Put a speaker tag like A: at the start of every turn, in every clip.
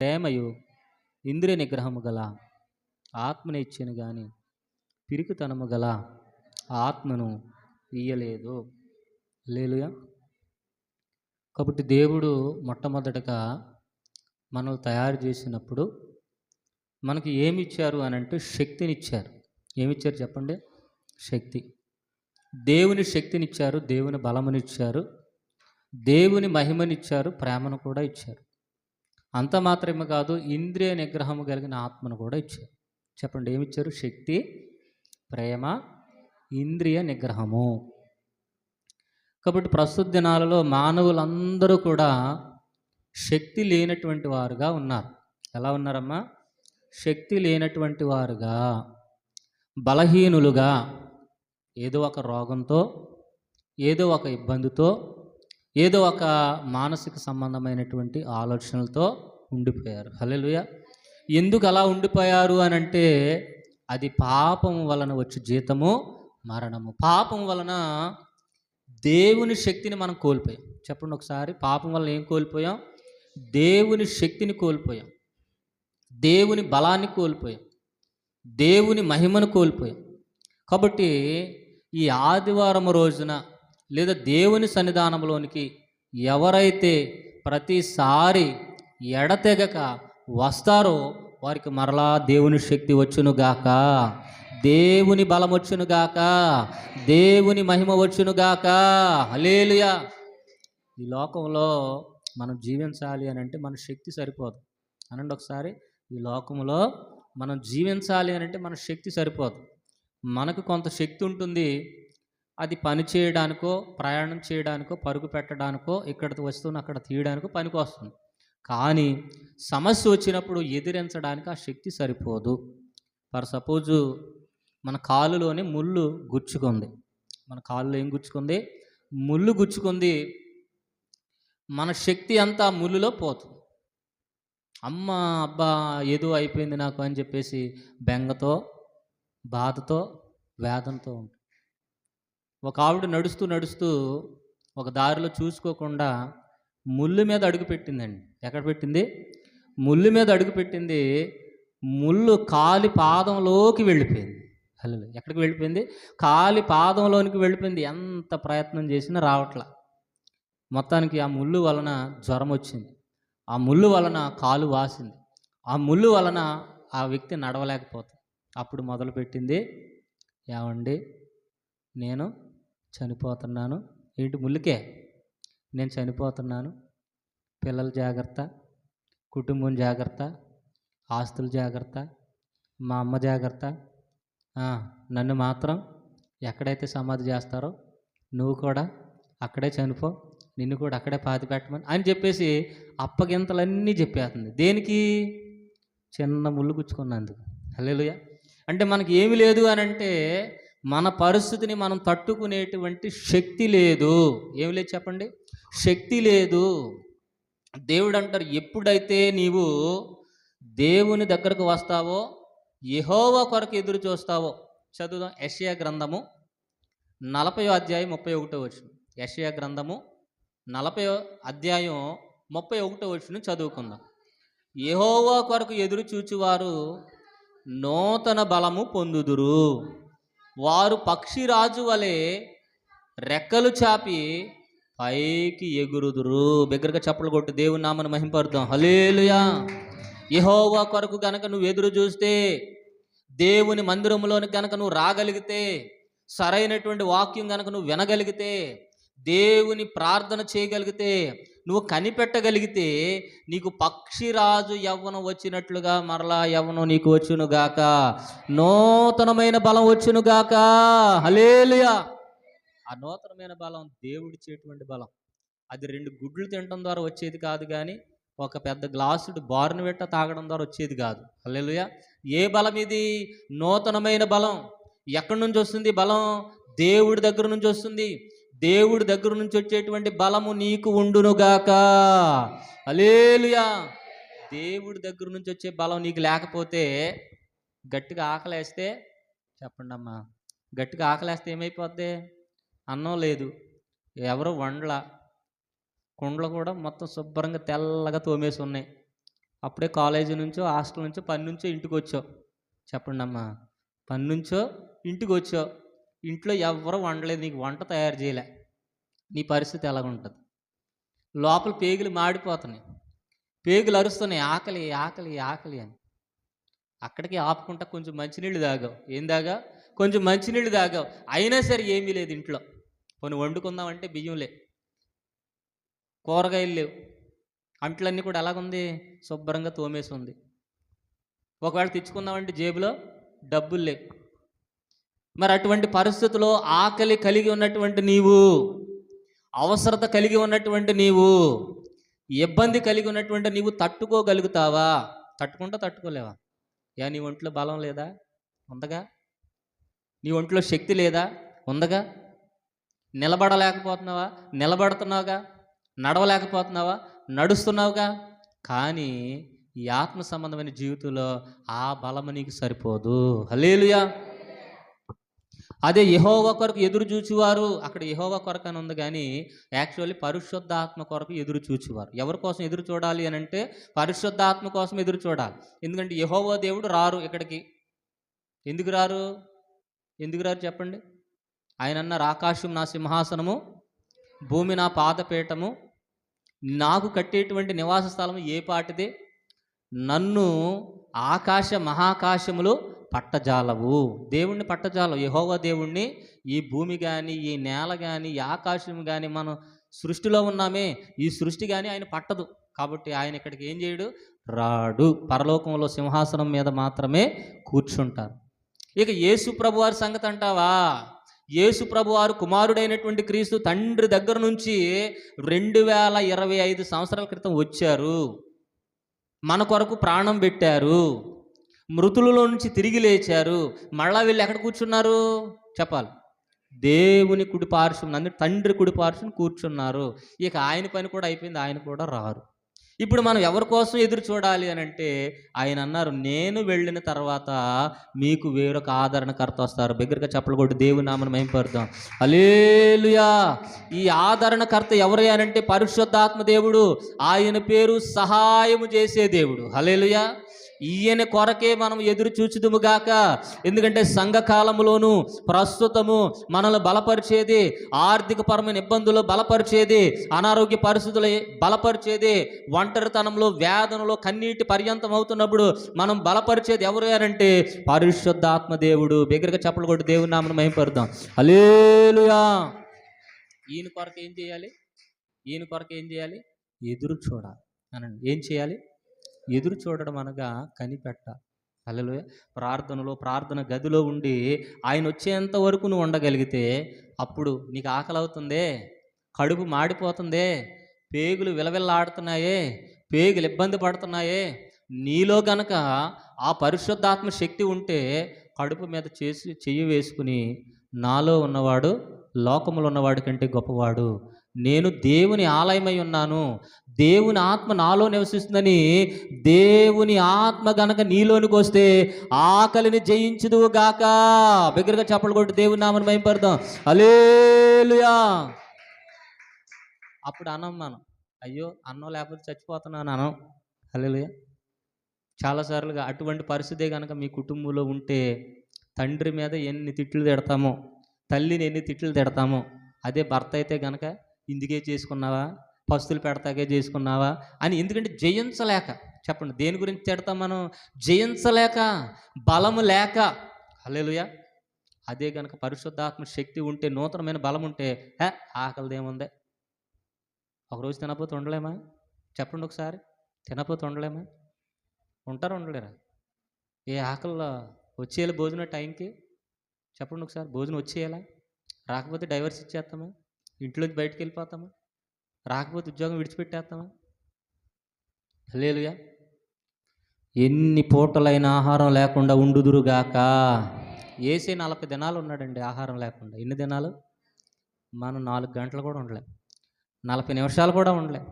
A: ప్రేమయు ఇంద్రియ నిగ్రహము గల ఆత్మని ఇచ్చాను కానీ పిరికితనము గల ఆత్మను ఇయ్యలేదు. హల్లెలూయా. కాబట్టి దేవుడు మొట్టమొదటగా మనల్ని తయారు చేసినప్పుడు మనకి ఏమి ఇచ్చారు అని అంటే శక్తినిచ్చారు. ఏమిచ్చారు చెప్పండి? శక్తి. దేవుని శక్తినిచ్చారు, దేవుని బలమునిచ్చారు, దేవుని మహిమనిచ్చారు, ప్రేమను కూడా ఇచ్చారు. అంత మాత్రమే కాదు, ఇంద్రియ నిగ్రహము కలిగిన ఆత్మను కూడా ఇచ్చారు. చెప్పండి, ఏమిచ్చారు? శక్తి, ప్రేమ, ఇంద్రియ నిగ్రహము. కాబట్టి ప్రస్తుత దినాలలో మానవులందరూ కూడా శక్తి లేనటువంటి వారుగా ఉన్నారు. ఎలా ఉన్నారమ్మా? శక్తి లేనటువంటి వారుగా, బలహీనులుగా, ఏదో ఒక రోగంతో, ఏదో ఒక ఇబ్బందితో, ఏదో ఒక మానసిక సంబంధమైనటువంటి ఆలోచనలతో ఉండిపోయారు. హల్లెలూయా. ఎందుకు అలా ఉండిపోయారు అని అంటే అది పాపం వలన వచ్చే జీతము మరణము. పాపం వలన దేవుని శక్తిని మనం కోల్పోయాం. చెప్పండి ఒకసారి, పాపం వలన ఏం కోల్పోయాం? దేవుని శక్తిని కోల్పోయాం, దేవుని బలాన్ని కోల్పోయాం, దేవుని మహిమను కోల్పోయాం. కాబట్టి ఈ ఆదివారం రోజున లేదా దేవుని సన్నిధానంలోనికి ఎవరైతే ప్రతిసారి ఎడతెగక వస్తారో వారికి మరలా దేవుని శక్తి వచ్చునుగాక, దేవుని బలం వచ్చునుగాక, దేవుని మహిమ వచ్చునుగాక. హల్లెలూయా. ఈ లోకంలో మనం జీవించాలి అని అంటే మన శక్తి సరిపోదు. అనండి ఒకసారి, ఈ లోకంలో మనం జీవించాలి అని అంటే మన శక్తి సరిపోదు. మనకు కొంత శక్తి ఉంటుంది, అది పని చేయడానికో, ప్రయాణం చేయడానికో, పరుగు పెట్టడానికో, ఇక్కడ వస్తువును అక్కడ తీయడానికో పనికి వస్తుంది. కానీ సమస్య వచ్చినప్పుడు ఎదిరించడానికి ఆ శక్తి సరిపోదు. ఫర్ సపోజు మన కాలులోని ముళ్ళు గుచ్చుకుంది. మన కాలులో ఏం గుచ్చుకుంది? ముళ్ళు గుచ్చుకుంది. మన శక్తి అంతా ముళ్ళులో పోతుంది. అమ్మ అబ్బా ఏదో అయిపోయింది నాకు అని చెప్పేసి బెంగతో, బాధతో, వేదనతో ఉంటుంది. ఒక ఆవిడ నడుస్తూ నడుస్తూ ఒక దారిలో చూసుకోకుండా ముళ్ళు మీద అడుగు పెట్టిందండి. ఎక్కడ పెట్టింది? ముళ్ళు మీద అడుగు పెట్టింది. ముళ్ళు కాలి పాదంలోకి వెళ్ళిపోయింది. హలో, ఎక్కడికి వెళ్ళిపోయింది? కాలి పాదంలోనికి వెళ్ళిపోయింది. ఎంత ప్రయత్నం చేసినా రావట్లా. మొత్తానికి ఆ ముళ్ళు వలన జ్వరం వచ్చింది, ఆ ముళ్ళు వలన కాలు వాసింది, ఆ ముళ్ళు వలన ఆ వ్యక్తి నడవలేకపోతుంది. అప్పుడు మొదలుపెట్టింది, ఏమండి నేను చనిపోతున్నాను. ఏంటి? ముళ్ళుకే? నేను చనిపోతున్నాను, పిల్లల జాగ్రత్త, కుటుంబం జాగ్రత్త, ఆస్తుల జాగ్రత్త, మా అమ్మ జాగ్రత్త, నన్ను మాత్రం ఎక్కడైతే సమాధి చేస్తారో నువ్వు కూడా అక్కడే చనిపో, నిన్ను కూడా అక్కడే పాతి పెట్టమని అని చెప్పేసి అప్పగింతలన్నీ చెప్పేస్తుంది. దేనికి? చిన్న ముళ్ళు గుచ్చుకున్నందుకు. హల్లెలూయా. అంటే మనకి ఏమి లేదు అని అంటే మన పరిస్థితిని మనం తట్టుకునేటువంటి శక్తి లేదు. ఏమి లేదు చెప్పండి? శక్తి లేదు. దేవుడు అంటారు, ఎప్పుడైతే నీవు దేవుని దగ్గరకు వస్తావో, యెహోవా కొరకు ఎదురు చూస్తావో. చదువుదాం. యెషయా గ్రంథము 40వ అధ్యాయం 31వ వచనం. యెషయా గ్రంథము 40వ అధ్యాయం 31వ వచనం చదువుకుందాం. యెహోవా కొరకు ఎదురు చూచువారు నూతన బలము పొందుదురు, వారు పక్షిరాజు వలె రెక్కలు చాపి పైకి ఎగురుదురు. బిగ్గరగా చప్పలు కొట్టు దేవుని నామమును మహింపరుద్దాం. హల్లెలూయా. యెహోవా కొరకు గనక నువ్వు ఎదురు చూస్తే, దేవుని మందిరంలోని గనక నువ్వు రాగలిగితే, సరైనటువంటి వాక్యం గనక నువ్వు వినగలిగితే, దేవుని ప్రార్థన చేయగలిగితే, నువ్వు కనిపెట్టగలిగితే, నీకు పక్షిరాజు యవ్వనం వచ్చినట్లుగా మరలా యవ్వనం నీకు వచ్చునుగాక, నూతనమైన బలం వచ్చునుగాక. హల్లెలూయా. ఆ నూతనమైన బలం దేవుడిచ్చేటువంటి బలం. అది 2 గుడ్లు తినడం ద్వారా వచ్చేది కాదు, కానీ ఒక పెద్ద గ్లాసుడు బోర్న్‌విటా తాగడం ద్వారా వచ్చేది కాదు. హల్లెలూయా. ఏ బలం ఇది? నూతనమైన బలం. ఎక్కడి నుంచి వస్తుంది బలం? దేవుడి దగ్గర నుంచి వస్తుంది. దేవుడి దగ్గర నుంచి వచ్చేటువంటి బలము నీకు ఉండునుగాక. హల్లెలూయా. దేవుడి దగ్గర నుంచి వచ్చే బలం నీకు లేకపోతే, గట్టిగా ఆకలేస్తే, చెప్పండి అమ్మా, గట్టిగా ఆకలేస్తే ఏమైపోద్ది? అన్నం లేదు, ఎవరు వండల, కుండలు కూడా మొత్తం శుభ్రంగా తెల్లగా తోమేసి ఉన్నాయి, అప్పుడే కాలేజీ నుంచో హాస్టల్ నుంచో పని నుంచో ఇంటికి వచ్చావు. చెప్పండి అమ్మా, పని నుంచో ఇంటికి వచ్చావు. ఇంట్లో ఎవరు వండలేదు, నీకు వంట తయారు చేయలే. నీ పరిస్థితి ఎలాగుంటుంది? లోపల పేగులు మాడిపోతున్నాయి, పేగులు అరుస్తున్నాయి, ఆకలి ఆకలి ఆకలి అని. అక్కడికి ఆపుకుంటా కొంచెం మంచినీళ్ళు తాగావు. ఏం తాగా? కొంచెం మంచినీళ్ళు తాగావు. అయినా సరే ఏమీ లేదు ఇంట్లో. పోనీ వండుకుందామంటే బియ్యం లేవు, కూరగాయలు లేవు, అంట్లన్నీ కూడా ఎలాగుంది? శుభ్రంగా తోమేసి ఉంది. ఒకవేళ తెచ్చుకుందామంటే జేబులో డబ్బులు లేవు. మరి అటువంటి పరిస్థితుల్లో ఆకలి కలిగి ఉన్నటువంటి నీవు, అవసరత కలిగి ఉన్నటువంటి నీవు, ఇబ్బంది కలిగి ఉన్నటువంటి నీవు తట్టుకోగలుగుతావా? తట్టుకోలేవా? నీ ఒంట్లో బలం లేదా? ఉందగా. నీ ఒంట్లో శక్తి లేదా? ఉందగా. నిలబడలేకపోతున్నావా? నిలబడుతున్నావుగా. నడవలేకపోతున్నావా? నడుస్తున్నావుగా. కానీ ఈ ఆత్మ సంబంధమైన జీవితంలో ఆ బలము నీకు సరిపోదు. హల్లెలూయా. అదే యెహోవా కొరకు ఎదురు చూచువారు, అక్కడ యెహోవా కొరకు అని ఉంది, కానీ యాక్చువల్లీ పరిశుద్ధాత్మ కొరకు ఎదురు చూచువారు. ఎవరి కోసం ఎదురు చూడాలి అని అంటే పరిశుద్ధాత్మ కోసం ఎదురు చూడాలి. ఎందుకంటే యెహోవా దేవుడు రారు ఇక్కడికి. ఎందుకు రారు చెప్పండి? ఆయన అన్నారు, ఆకాశం నా సింహాసనము, భూమి నా పాదపీఠము, నాకు కట్టేటువంటి నివాస స్థలము ఏ పాటిది? నన్ను ఆకాశ మహాకాశములు పట్టజాలవు. దేవుణ్ణి పట్టజాలవు. యెహోవా దేవుణ్ణి ఈ భూమి కానీ, ఈ నేల కానీ, ఈ ఆకాశం కానీ, మనం సృష్టిలో ఉన్నామే, ఈ సృష్టి కానీ ఆయన పట్టదు. కాబట్టి ఆయన ఇక్కడికి ఏం చేయడు? రాడు. పరలోకంలో సింహాసనం మీద మాత్రమే కూర్చుంటారు. ఇక యేసు ప్రభువారి సంగతి అంటావా? యేసు ప్రభువారు కుమారుడైనటువంటి క్రీస్తు తండ్రి దగ్గర నుంచి 2025 సంవత్సరాల క్రితం వచ్చారు. మన కొరకు ప్రాణం పెట్టారు, మృతులలో నుంచి తిరిగి లేచారు. మళ్ళా వీళ్ళు ఎక్కడ కూర్చున్నారు చెప్పాలి? దేవుని కుడి పార్శ్వం, తండ్రి కుడి పార్శ్వం కూర్చున్నారు. ఇక ఆయన పని కూడా అయిపోయింది, ఆయన కూడా రారు. ఇప్పుడు మనం ఎవరి కోసం ఎదురు చూడాలి అని అంటే ఆయన అన్నారు, నేను వెళ్ళిన తర్వాత మీకు వేరొక ఆదరణకర్త వస్తారు. బిగ్గరగా చప్పలు కొట్టి దేవుని నామమును మహిమపరుద్దాం. హల్లెలూయా. ఈ ఆదరణకర్త ఎవరు అని అంటే పరిశుద్ధాత్మ దేవుడు. ఆయన పేరు సహాయము చేసే దేవుడు. హల్లెలూయా. ఈయన కొరకే మనం ఎదురు చూచుదుముగాక. ఎందుకంటే సంఘకాలములోను ప్రస్తుతము మనల్ని బలపరిచేది, ఆర్థికపరమైన ఇబ్బందులు బలపరిచేది, అనారోగ్య పరిస్థితులు బలపరిచేది, ఒంటరితనంలో వేదనలో కన్నీటి పర్యంతం అవుతున్నప్పుడు మనం బలపరిచేది ఎవరు అంటే పరిశుద్ధాత్మ దేవుడు. బిగ్గరగా చప్పలు కొట్టి దేవుని నామమును మహిమపరుద్దాం. హల్లెలూయా. ఈయన కొరకు ఏం చేయాలి? ఎదురు చూడాలి. అనండి, ఏం చేయాలి? ఎదురు చూడడం అనగా కనిపెట్టాలి. హల్లెలూయా. ప్రార్థన గదిలో ఉండి ఆయన వచ్చేంత వరకు నువ్వు ఉండగలిగితే అప్పుడు నీకు ఆకలి అవుతుందే, కడుపు మాడిపోతుందే, పేగులు విలవిల్లాడుతున్నాయే, పేగులు ఇబ్బంది పడుతున్నాయే, నీలో గనక ఆ పరిశుద్ధాత్మ శక్తి ఉంటే కడుపు మీద చెయ్యి వేసుకుని, నాలో ఉన్నవాడు లోకములో ఉన్నవాడి కంటే గొప్పవాడు, నేను దేవుని ఆలయమై ఉన్నాను, దేవుని ఆత్మ నాలో నివసిస్తుందని దేవుని ఆత్మ గనక నీలోనికి వస్తే ఆకలిని జయించుదువు గాక. బిగ్గరగా చప్పలు కొట్టి దేవుని నామమును మహిమపరుద్దాం. హల్లెలూయా. అప్పుడు అనం మనం, అయ్యో అన్నం లేకపోతే చచ్చిపోతున్నాను అనం. హల్లెలూయా. చాలాసార్లుగా అటువంటి పరిస్థితే కనుక మీ కుటుంబంలో ఉంటే తండ్రి మీద ఎన్ని తిట్లు తిడతామో, తల్లిని ఎన్ని తిట్లు తిడతామో, అదే భర్త అయితే కనుక ఇందుకే చేసుకున్నావా, పస్తులు పెడతాకే చేసుకున్నావా అని. ఎందుకంటే జయించలేక. చెప్పండి, దేని గురించి తిడతాం మనం? జయించలేక, బలము లేక. హల్లెలూయా. అదే కనుక పరిశుద్ధాత్మ శక్తి ఉంటే, నూతనమైన బలం ఉంటే, ఆకలిదేముందే, ఒకరోజు తినపోతే ఉండలేమా? చెప్పండి ఒకసారి, తినపోతే ఉండలేమా? ఉంటారా ఉండలేరా? ఏ ఆకలిలో వచ్చేయాలి భోజనం టైంకి? చెప్పండి ఒకసారి, భోజనం వచ్చేయాలా? రాకపోతే డైవర్స్ ఇచ్చేస్తామా? ఇంట్లోంచి బయటకు వెళ్ళిపోతామా? రాకపోతే ఉద్యోగం విడిచిపెట్టేస్తామా? హల్లెలూయా. ఎన్ని పూటలైన ఆహారం లేకుండా ఉండుదురుగాక. యేసే 40 దినాలు ఉన్నాడండి ఆహారం లేకుండా. ఎన్ని దినాలు? మనం 4 గంటలు కూడా ఉండలేం, 40 నిమిషాలు కూడా ఉండలేం.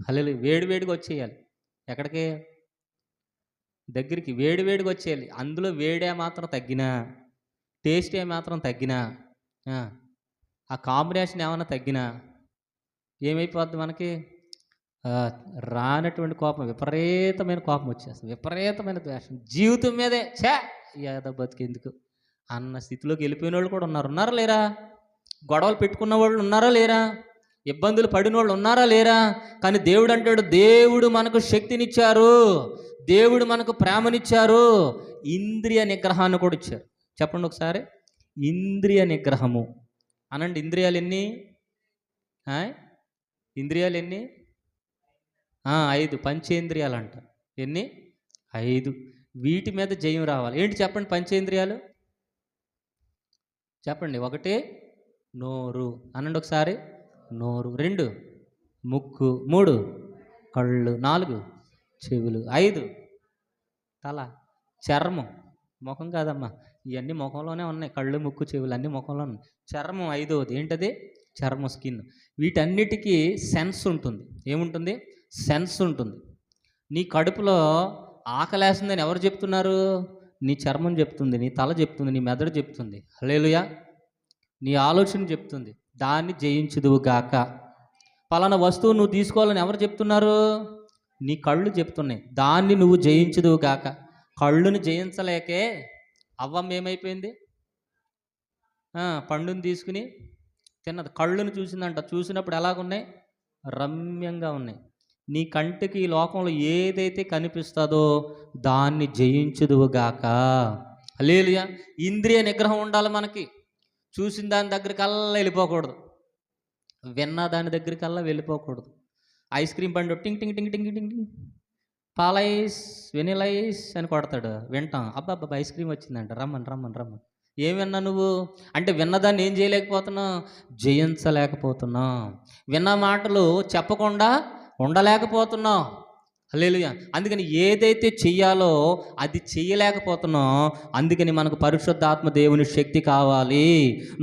A: హల్లెలూయా. వేడివేడిగా వచ్చేయాలి. ఎక్కడికి? దగ్గరికి వేడివేడిగా వచ్చేయాలి. అందులో వేడే మాత్రం తగ్గినా, టేస్ట్ ఏమాత్రం తగ్గినా, ఆ కాంబినేషన్ ఏమైనా తగ్గినా ఏమైపోద్ది మనకి? ఆ, రానటువంటి కోపం, విపరీతమైన కోపం వచ్చేస్తుంది, విపరీతమైన ద్వేషం, జీవితం మీదే ఏదో బతికేందుకు అన్న స్థితిలోకి వెళ్ళిపోయిన వాళ్ళు కూడా ఉన్నారా లేరా? గొడవలు పెట్టుకున్న వాళ్ళు ఉన్నారా లేరా? ఇబ్బందులు పడిన వాళ్ళు ఉన్నారా లేరా? కానీ దేవుడు అంటాడు, దేవుడు మనకు శక్తినిచ్చారు, దేవుడు మనకు ప్రేమనిచ్చారు, ఇంద్రియ నిగ్రహాన్ని కూడా ఇచ్చారు. చెప్పండి ఒకసారి, ఇంద్రియ నిగ్రహము అనండి. ఇంద్రియాలు ఎన్ని? ఇంద్రియాలు ఎన్ని? 5 పంచేంద్రియాలు అంట. ఎన్ని? 5. వీటి మీద జయం రావాలి. ఏంటి చెప్పండి పంచేంద్రియాలు? చెప్పండి. 1 నోరు అనండి ఒకసారి, నోరు. 2 ముక్కు. 3 కళ్ళు. 4 చెవులు. 5 తల. చర్మం, ముఖం కాదమ్మా, ఇవన్నీ ముఖంలోనే ఉన్నాయి. కళ్ళు, ముక్కు, చెవులు అన్నీ ముఖంలో ఉన్నాయి. చర్మం 5వది. ఏంటది? చర్మం, స్కిన్. వీటన్నిటికీ సెన్స్ ఉంటుంది. ఏముంటుంది? సెన్స్ ఉంటుంది. నీ కడుపులో ఆకలేస్తుందని ఎవరు చెప్తున్నారు? నీ చర్మం చెప్తుంది, నీ తల చెప్తుంది, నీ మెదడు చెప్తుంది. హల్లెలూయా. నీ ఆలోచన చెప్తుంది, దాన్ని జయించుదువు గాక. పలానా వస్తువు నువ్వు తీసుకోవాలని ఎవరు చెప్తున్నారు? నీ కళ్ళు చెప్తున్నాయి, దాన్ని నువ్వు జయించుదువు గాక. కళ్ళుని జయించలేకే అవ్వమ్మ ఏమైపోయింది? పండుని తీసుకుని తిన్నది. కళ్ళుని చూసిందంట, చూసినప్పుడు ఎలాగున్నాయి? రమ్యంగా ఉన్నాయి. నీ కంటికి ఈ లోకంలో ఏదైతే కనిపిస్తుందో దాన్ని జయించుదువుగాక. హల్లెలూయా. ఇంద్రియ నిగ్రహం ఉండాలి మనకి. చూసిన దాని దగ్గరికల్లా వెళ్ళిపోకూడదు, విన్న దాని దగ్గరికల్లా వెళ్ళిపోకూడదు. ఐస్ క్రీమ్ బండి టింగ్ టింగ్ టింగ్ టింగ్ టింగ్ టింగ్, పాలైస్, వెనిలైస్ అని కొడతాడు, వింటాం. అబ్బా ఐస్ క్రీమ్ వచ్చిందంట, రమ్మని రమ్మని రమ్మని. ఏం విన్నా నువ్వు? అంటే విన్నదాన్ని ఏం చేయలేకపోతున్నావు? జయించలేకపోతున్నావు. విన్న మాటలు చెప్పకుండా ఉండలేకపోతున్నావు. హల్లెలూయా. అందుకని ఏదైతే చెయ్యాలో అది చెయ్యలేకపోతున్నాం. అందుకని మనకు పరిశుద్ధాత్మ దేవుని శక్తి కావాలి,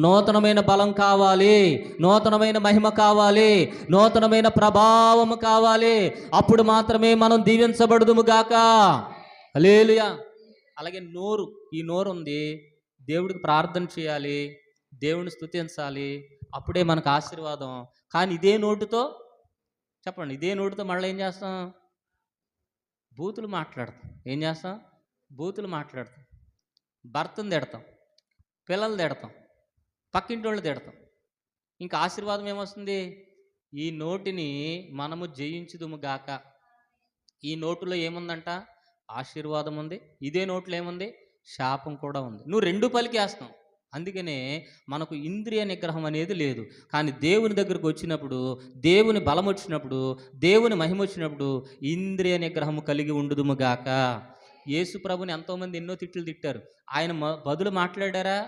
A: నూతనమైన బలం కావాలి, నూతనమైన మహిమ కావాలి, నూతనమైన ప్రభావము కావాలి. అప్పుడు మాత్రమే మనం దీవించబడుదుము గాక. హల్లెలూయా. అలాగే నోరు, ఈ నోరు ఉంది, దేవుడికి ప్రార్థన చేయాలి, దేవుని స్తుతించాలి, అప్పుడే మనకు ఆశీర్వాదం. కానీ ఇదే నోటుతో, చెప్పండి, ఇదే నోటుతో మళ్ళీ ఏం చేస్తాం? బూతులు మాట్లాడతాం. ఏం చేస్తాం? బూతులు మాట్లాడతాం. భర్తను తిడతాం, పిల్లలు తిడతాం, పక్కింటి వాళ్ళు తిడతాం. ఇంకా ఆశీర్వాదం ఏమొస్తుంది? ఈ నోటిని మనము జయించుదుము గాక. ఈ నోటులో ఏముందంట? ఆశీర్వాదం ఉంది. ఇదే నోట్లో ఏముంది? శాపం కూడా ఉంది. నువ్వు 2 పలికేస్తావు. అందుకనే మనకు ఇంద్రియ నిగ్రహం అనేది లేదు. కానీ దేవుని దగ్గరకు వచ్చినప్పుడు, దేవుని బలం వచ్చినప్పుడు, దేవుని మహిమ వచ్చినప్పుడు ఇంద్రియ నిగ్రహము కలిగి ఉండుదుము గాక. యేసు ప్రభుని ఎంతోమంది ఎన్నో తిట్లు తిట్టారు. ఆయన బదులు మాట్లాడారా?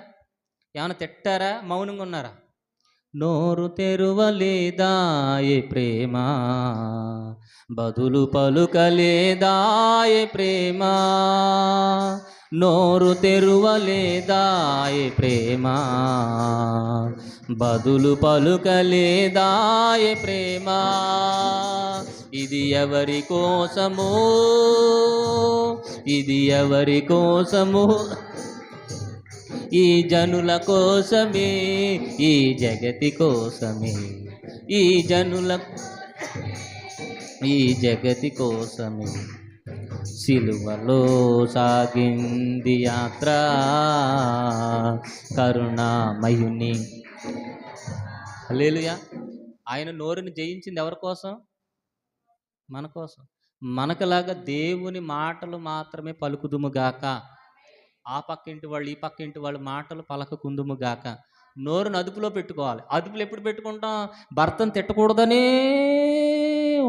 A: ఏమైనా తిట్టారా? మౌనంగా ఉన్నారా? నోరు తెరువలేదా ఏ ప్రేమ, బదులు పలుకలేదా ఏ ప్రేమ, నోరు తెరువలేదా ఏ ప్రేమ, బదులు పలుకలేదా ఏ ప్రేమ. ఇది ఎవరి కోసము, ఇది ఎవరి కోసము, ఈ జనుల కోసమే, ఈ జగతి కోసమే, ఈ జగతి కోసమే సిలువలో సాగింది యాత్ర కరుణామయుని. హల్లెలూయా. ఆయన నోరుని జయించింది ఎవరి కోసం? మన కోసం. మనకులాగా దేవుని మాటలు మాత్రమే పలుకుదుముగాక. ఆ పక్కింటి వాళ్ళు, ఈ పక్కింటి వాళ్ళు మాటలు పలకకుందుముగాక. నోరును అదుపులో పెట్టుకోవాలి. అదుపులో ఎప్పుడు పెట్టుకుంటాం? భర్తను తిట్టకూడదనే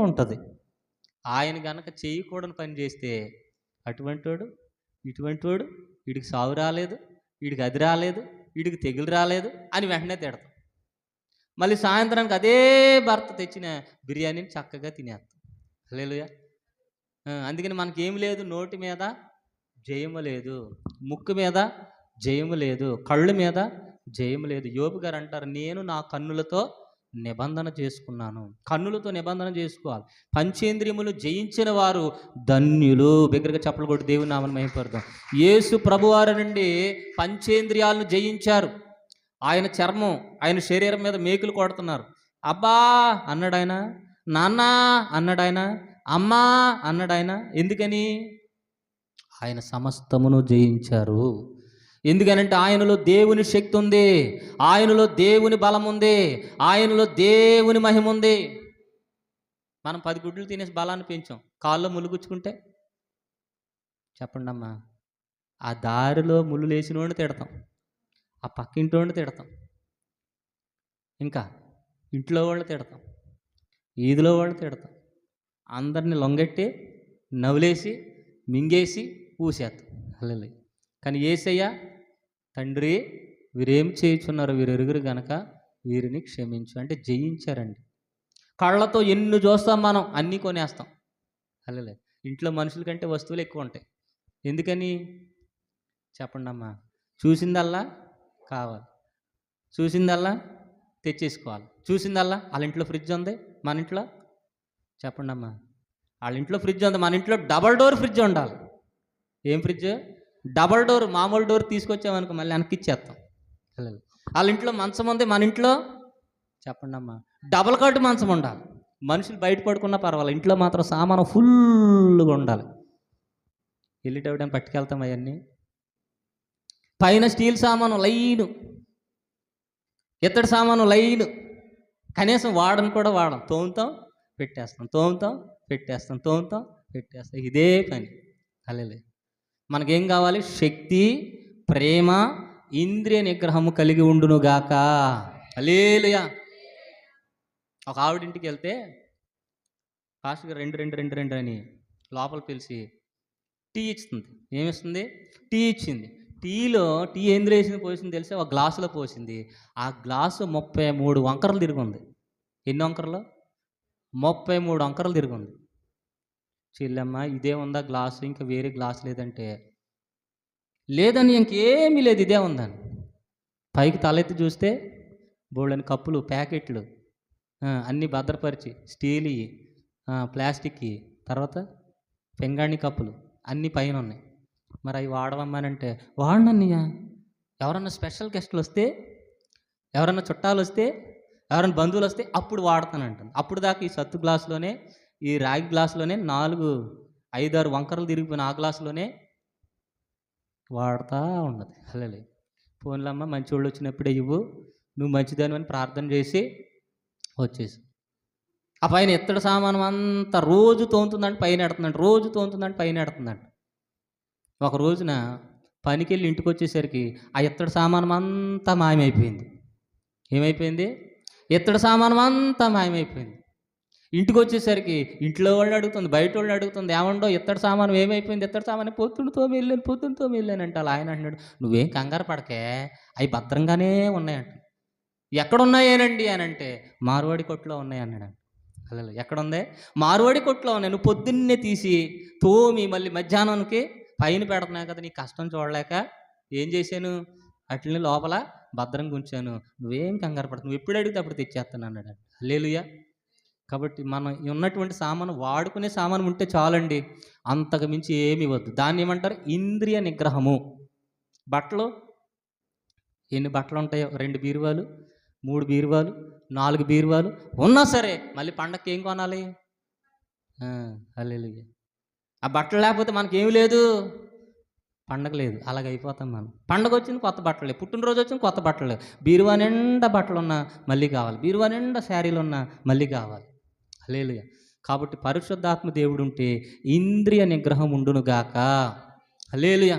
A: ఉంటుంది. ఆయన గనక చేయకూడని పని చేస్తే అటువంటి వాడు, ఇటువంటి వాడు, వీడికి సావు రాలేదు, వీడికి అది రాలేదు, వీడికి తెగులు రాలేదు అని వెంటనే తిడతాం. మళ్ళీ సాయంత్రానికి అదే భర్త తెచ్చిన బిర్యానీని చక్కగా తినేస్తాం. హల్లెలూయా. అందుకని మనకేం లేదు, నోటి మీద జయము లేదు, ముక్కు మీద జయము లేదు, కళ్ళు మీద జయము లేదు. యోబు గారు అంటారు, నేను నా కన్నులతో నిబంధన చేసుకున్నాను. కన్నులతో నిబంధన చేసుకోవాలి. పంచేంద్రియములు జయించిన వారు ధన్యులు. బిగ్గరగా చప్పలు కొట్టి దేవుని నామమున మహిమపడదాం. యేసు ప్రభువారి నుండి పంచేంద్రియాలను జయించారు. ఆయన చర్మం, ఆయన శరీరం మీద మేకులు కొడుతున్నారు. అబ్బా అన్నాడు ఆయన, నాన్న అన్నాడు ఆయన, అమ్మా అన్నాడు ఆయన. ఎందుకని? ఆయన సమస్తమును జయించారు. ఎందుకనంటే ఆయనలో దేవుని శక్తి ఉంది, ఆయనలో దేవుని బలం ఉంది, ఆయనలో దేవుని మహిమ ఉంది. మనం 10 గుడ్లు తినేసి బలాన్ని పెంచాం, కాల్లో ములుగుచ్చుకుంటే చెప్పండి అమ్మా, ఆ దారిలో ముళ్ళు లేచినోడిని తిడతాం, ఆ పక్కింటోడిని తిడతాం, ఇంకా ఇంట్లో వాళ్ళు తిడతాం, ఈదిలో వాళ్ళు తిడతాం, అందరిని లొంగెట్టి నవ్వులేసి మింగేసి పూసేస్తాం. అల్లెలు. కానీ యేసయ్య, తండ్రి వీరేం చేయుచున్నారు, వీరు ఎరుగురు గనక వీరిని క్షమించు అంటే జయించారండి. కళ్ళతో ఎన్ని చూస్తాం మనం, అన్నీ కొనేస్తాం. అల్లెలే. ఇంట్లో మనుషుల కంటే వస్తువులు ఎక్కువ ఉంటాయి. ఎందుకని చెప్పండి అమ్మా? చూసిందల్లా కావాలి, చూసిందల్లా తెచ్చేసుకోవాలి, చూసిందల్లా వాళ్ళ ఇంట్లో ఫ్రిడ్జ్ ఉంది, మన ఇంట్లో చెప్పండి అమ్మా, వాళ్ళ ఇంట్లో ఫ్రిడ్జ్ ఉంది, మన ఇంట్లో డబల్ డోర్ ఫ్రిడ్జ్ ఉండాలి. ఏం ఫ్రిడ్జ్? Double door. మామూలు డోర్ తీసుకొచ్చామనుకో మళ్ళీ వెనక్కి ఇచ్చేస్తాం. వాళ్ళ ఇంట్లో మంచం ఉంది, మన ఇంట్లో చెప్పండి అమ్మా డబల్ కట్ మంచం ఉండాలి. మనుషులు బయట పడుకున్నా పర్వాలేదు, ఇంట్లో మాత్రం సామాను ఫుల్గా ఉండాలి. వెళ్ళేటప్పుడు పట్టుకెళ్తాం అవన్నీ. పైన స్టీల్ సామాను లైను, ఇత్తడి సామాను లైను, కనీసం వాడను కూడా వాడం. తోముతాం పెట్టేస్తాం, తోముతాం పెట్టేస్తాం, తోముతాం పెట్టేస్తాం, ఇదే పని. అల్లెలే. మనకేం కావాలి? శక్తి, ప్రేమ, ఇంద్రియ నిగ్రహము కలిగి ఉండునుగాక. హల్లెలూయా. ఒక ఆవిడింటికి వెళ్తే పాస్టర్ గారు 2 2 2 2 అని లోపల పిలిచి టీ ఇస్తుంది. ఏమిస్తుంది? టీ ఇచ్చింది. టీ ఎందులో వేసింది పోసింది తెలిసి ఒక గ్లాసులో పోసింది. ఆ గ్లాసు 33 వంకరలు తిరిగింది. ఎన్ని వంకరలు? 33 వంకరలు తిరిగింది. చెల్లెమ్మ ఇదే ఉందా గ్లాసు, ఇంకా వేరే గ్లాసు లేదంటే, లేదని ఇంకేమీ లేదు, ఇదే ఉందని. పైకి తలెత్తి చూస్తే బోళ్ళని కప్పులు, ప్యాకెట్లు అన్నీ భద్రపరిచి, స్టీల్, ప్లాస్టిక్, తర్వాత పెంగాణి కప్పులు అన్నీ పైన ఉన్నాయి. మరి అవి వాడవమ్మానంటే వాడినన్నయ్య, ఎవరన్నా స్పెషల్ గెస్టులు వస్తే, ఎవరన్నా చుట్టాలు వస్తే, ఎవరైనా బంధువులు వస్తే అప్పుడు వాడతానంటాను. అప్పుడు దాకా ఈ సత్తు గ్లాసులోనే, ఈ రాగి గ్లాసులోనే 4 5 6 వంకరలు తిరిగిపోయిన ఆ గ్లాసులోనే వాడుతూ ఉన్నది. హల్లెలూయా. ఫోన్లమ్మ మంచివాళ్ళు వచ్చినప్పుడే ఇవ్వు, నువ్వు మంచిదాని అని ప్రార్థన చేసి వచ్చేసి. ఆ పైన ఇత్తడి సామానం అంతా రోజు తోముతుందంటే పైన ఎడుతుందంట, రోజు తోముతుందంటే పైన ఎడుతుందంట. ఒక రోజున పనికి వెళ్ళి ఇంటికి వచ్చేసరికి ఆ ఇత్తడి సామానం అంతా మాయమైపోయింది. ఏమైపోయింది? ఇత్తడి సామానం అంతా మాయమైపోయింది. ఇంటికి వచ్చేసరికి ఇంట్లో వాళ్ళు అడుగుతుంది, బయట వాళ్ళు అడుగుతుంది, ఏమండో ఇత్తడి సామానం ఏమైపోయింది? ఇత్తడి సామాను పొద్దున్నతో వెళ్ళాను అంటే ఆయన అంటున్నాడు, నువ్వేం కంగారు పడకే, అవి భద్రంగానే ఉన్నాయంట. ఎక్కడున్నాయేనండి అని అంటే, మార్వాడి కొట్లో ఉన్నాయి అన్నాడు. అలా ఎక్కడుంది? మార్వాడి కొట్లో ఉన్నాయి. నువ్వు పొద్దున్నే తీసి తోమి మళ్ళీ మధ్యాహ్నానికి పైన పెడుతున్నావు కదా, నీ కష్టం చూడలేక ఏం చేశాను, అట్లని లోపల భద్రంగా ఉంచాను, నువ్వేం కంగారు పడతావు, నువ్వు ఎప్పుడు అడిగితే అప్పుడు తెచ్చేస్తాను అన్నాడు. హల్లెలూయా. కాబట్టి మనం ఉన్నటువంటి సామాను, వాడుకునే సామాను ఉంటే చాలండి, అంతకు మించి ఏమి వద్దు. దాన్ని ఏమంటారు? ఇంద్రియ నిగ్రహము. బట్టలు ఎన్ని బట్టలు ఉంటాయో, 2 బీరువాలు, 3 బీరువాలు, 4 బీరువాలు ఉన్నా సరే మళ్ళీ పండగకి ఏం కొనాలి? హల్లెలూయా. ఆ బట్టలు లేకపోతే మనకేమి లేదు, పండగ లేదు. అలాగ అయిపోతాం మనం. పండగ వచ్చింది కొత్త బట్టలు లేవు, పుట్టినరోజు వచ్చింది కొత్త బట్టలు లేవు, బీరువా నిండా బట్టలు ఉన్నా మళ్ళీ కావాలి, బీరువా నిండా శారీలు ఉన్నా మళ్ళీ కావాలి. హల్లెలూయా. కాబట్టి పరిశుద్ధాత్మ దేవుడు ఉంటే ఇంద్రియ నిగ్రహం ఉండునుగాక. హల్లెలూయా.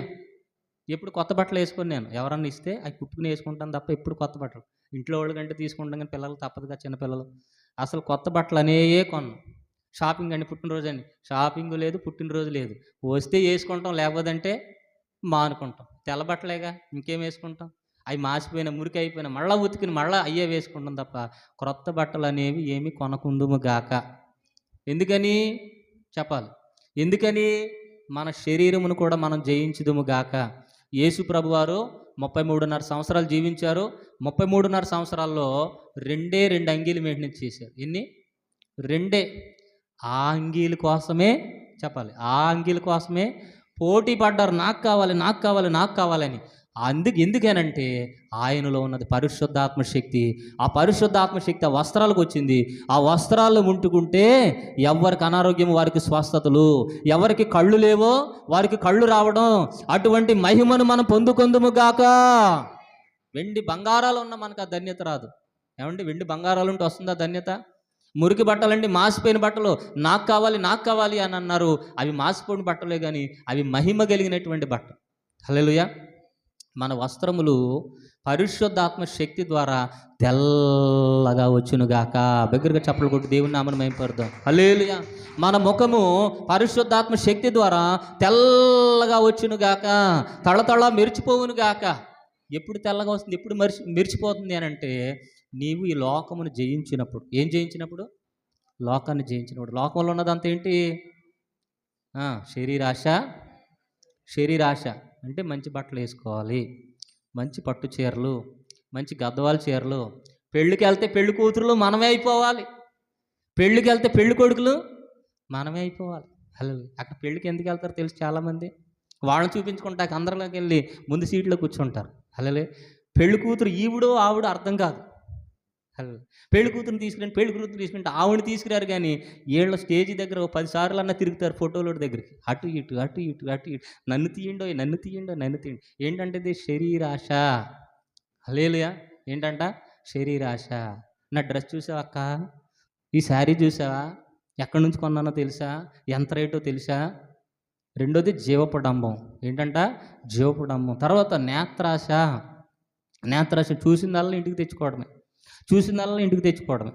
A: ఎప్పుడు కొత్త బట్టలు వేసుకొని నేను ఎవరన్నా ఇస్తే అవి కుట్టుకుని వేసుకుంటాను తప్ప ఎప్పుడు కొత్త బట్టలు ఇంట్లో వాళ్ళ కంటే తీసుకుంటాం, కానీ పిల్లలు తప్పదుగా, చిన్నపిల్లలు అసలు కొత్త బట్టలు అనేవే కొన్నాం. షాపింగ్ అండి, పుట్టినరోజు అండి, షాపింగ్ లేదు, పుట్టినరోజు లేదు, వస్తే వేసుకుంటాం, లేకపోదంటే మానుకుంటాం. తెల్ల బట్టలేగా, ఇంకేం వేసుకుంటాం? అవి మాసిపోయినా, మురికి అయిపోయినా మళ్ళీ ఉతికిన మళ్ళీ అయ్యే వేసుకుంటాం తప్ప క్రొత్త బట్టలు అనేవి ఏమి కొనకుందుము గాక. ఎందుకని చెప్పాలి? ఎందుకని? మన శరీరమును కూడా మనం జయించుదుము గాక. యేసు ప్రభువారు 33.5 సంవత్సరాలు జీవించారు. 33.5 సంవత్సరాల్లో 2 అంగీలు మెయింటెనెన్స్ చేశారు. ఎన్ని? 2. ఆ అంగీల కోసమే చెప్పాలి, ఆ అంగీల కోసమే పోటీ పడ్డారు, నాకు కావాలి నాకు కావాలి నాకు కావాలని. ఎందుకేనంటే ఆయనలో ఉన్నది పరిశుద్ధాత్మ శక్తి. ఆ పరిశుద్ధాత్మ శక్తి ఆ వస్త్రాలకు వచ్చింది. ఆ వస్త్రాలు ముట్టుకుంటే ఎవరికి అనారోగ్యం వారికి స్వస్థతలు, ఎవరికి కళ్ళు లేవో వారికి కళ్ళు రావడం, అటువంటి మహిమను మనం పొందుకొందుము గాక. వెండి బంగారాలు ఉన్న మనకు ఆ ధన్యత రాదు. ఏమండి, వెండి బంగారాలు ఉంటే వస్తుందా ధన్యత? మురికి బట్టలండి, మాసిపోయిన బట్టలు నాకు కావాలి అని అన్నారు. అవి మాసిపోయిన బట్టలే కానీ అవి మహిమ కలిగినటువంటి బట్ట. హల్లెలూయా. మన వస్త్రములు పరిశుద్ధాత్మ శక్తి ద్వారా తెల్లగా వచ్చునుగాక. దగ్గరగా చప్పలు కొట్టి దేవుని నామమున మహిమపరుద్దాం. హల్లెలూయా. మన ముఖము పరిశుద్ధాత్మ శక్తి ద్వారా తెల్లగా వచ్చునుగాక, తళతళ మెరిచిపోవునుగాక. ఎప్పుడు తెల్లగా వస్తుంది, ఎప్పుడు మెరిచిపోతుంది అని అంటే, నీవు ఈ లోకమును జయించినప్పుడు. ఏం జయించినప్పుడు? లోకాన్ని జయించినప్పుడు. లోకంలో ఉన్నదంతా ఏంటి? శరీరాశ అంటే మంచి బట్టలు వేసుకోవాలి, మంచి పట్టు చీరలు, మంచి గద్వాల చీరలు. పెళ్ళికి వెళ్తే పెళ్లి కూతురులు మనమే అయిపోవాలి, పెళ్ళికి వెళ్తే పెళ్లి కొడుకులు మనమే అయిపోవాలి. హలో, అక్కడ పెళ్ళికి ఎందుకు వెళ్తారో తెలుసు చాలామంది. వాళ్ళని చూపించుకుంటాక అందరిలోకి వెళ్ళి ముందు సీట్లో కూర్చుంటారు. హలో, పెళ్లి కూతురు ఈవిడో ఆవిడో అర్థం కాదు. హలో, పెళ్లి కూతురుని తీసుకుంటే ఆవిడని తీసుకురారు, కానీ వీళ్ళ స్టేజ్ దగ్గర 10 సార్లు అన్నా తిరుగుతారు ఫోటోల దగ్గరికి, అటు ఇటు. నన్ను తీయండి. ఏంటంటే ఇది శరీరాశ. హల్లెలూయా. ఏంటంట? శరీరాశ. నా డ్రెస్ చూసావా అక్క? ఈ శారీ చూసావా? ఎక్కడి నుంచి కొన్నానో తెలుసా? ఎంత రేటో తెలుసా? రెండోది జీవపడంబం. ఏంటంట? జీవపడంబం. తర్వాత నేత్రాశ. చూసిందల్లా ఇంటికి తెచ్చుకోవడమే.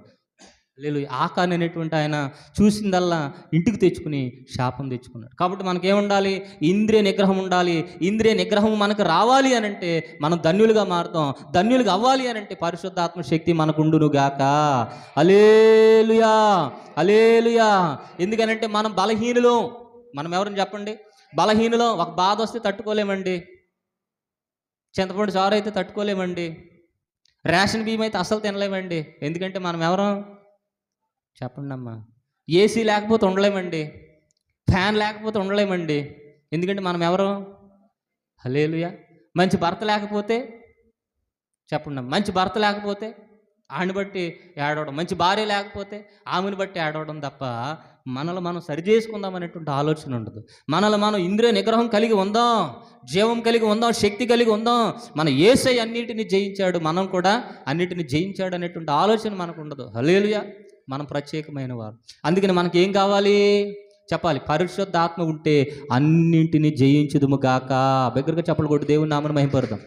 A: లేదు, ఆకాన్ అనేటువంటి ఆయన చూసిందల్లా ఇంటికి తెచ్చుకుని శాపం తెచ్చుకున్నాడు. కాబట్టి మనకేముండాలి? ఇంద్రియ నిగ్రహం ఉండాలి. ఇంద్రియ నిగ్రహం మనకు రావాలి అని అంటే మనం ధన్యులుగా మారుతాం. ధన్యులుగా అవ్వాలి అని అంటే పరిశుద్ధాత్మ శక్తి మనకు ఉండునుగాక. హల్లెలూయా, హల్లెలూయా. ఎందుకనంటే మనం బలహీనులు. మనం ఎవరని చెప్పండి? బలహీనులు. ఒక బాధ వస్తే తట్టుకోలేమండి, చింతపండు చారు అయితే తట్టుకోలేమండి, రేషన్ బియ్యం అయితే అసలు తినలేమండి. ఎందుకంటే మనం ఎవరం చెప్పండి అమ్మా? ఏసీ లేకపోతే ఉండలేమండి, ఫ్యాన్ లేకపోతే ఉండలేమండి. ఎందుకంటే మనం ఎవరం? హల్లెలూయా. మంచి భర్త లేకపోతే చెప్పండి అమ్మ? మంచి భర్త లేకపోతే ఆమెను బట్టి ఏడవడం, మంచి భార్య లేకపోతే ఆమెను బట్టి ఏడవడం తప్ప మనల్ని మనం సరి చేసుకుందాం అనేటువంటి ఆలోచన ఉండదు. మనల్ని మనం ఇంద్రియ నిగ్రహం కలిగి ఉందాం, జీవం కలిగి ఉందాం, శక్తి కలిగి ఉందాం. మన యేసయ్య అన్నిటిని జయించాడు, మనం కూడా అన్నిటిని జయించాడు అనేటువంటి ఆలోచన మనకు ఉండదు. హల్లెలూయా. మనం ప్రత్యేకమైన వారు. అందుకని మనకి ఏం కావాలి చెప్పాలి? పరిశుద్ధాత్మ ఉంటే అన్నింటినీ జయించుదుము గాక. దగ్గరగా చప్పలు కొట్టి దేవుని నామమున మహిమపరుద్దాం.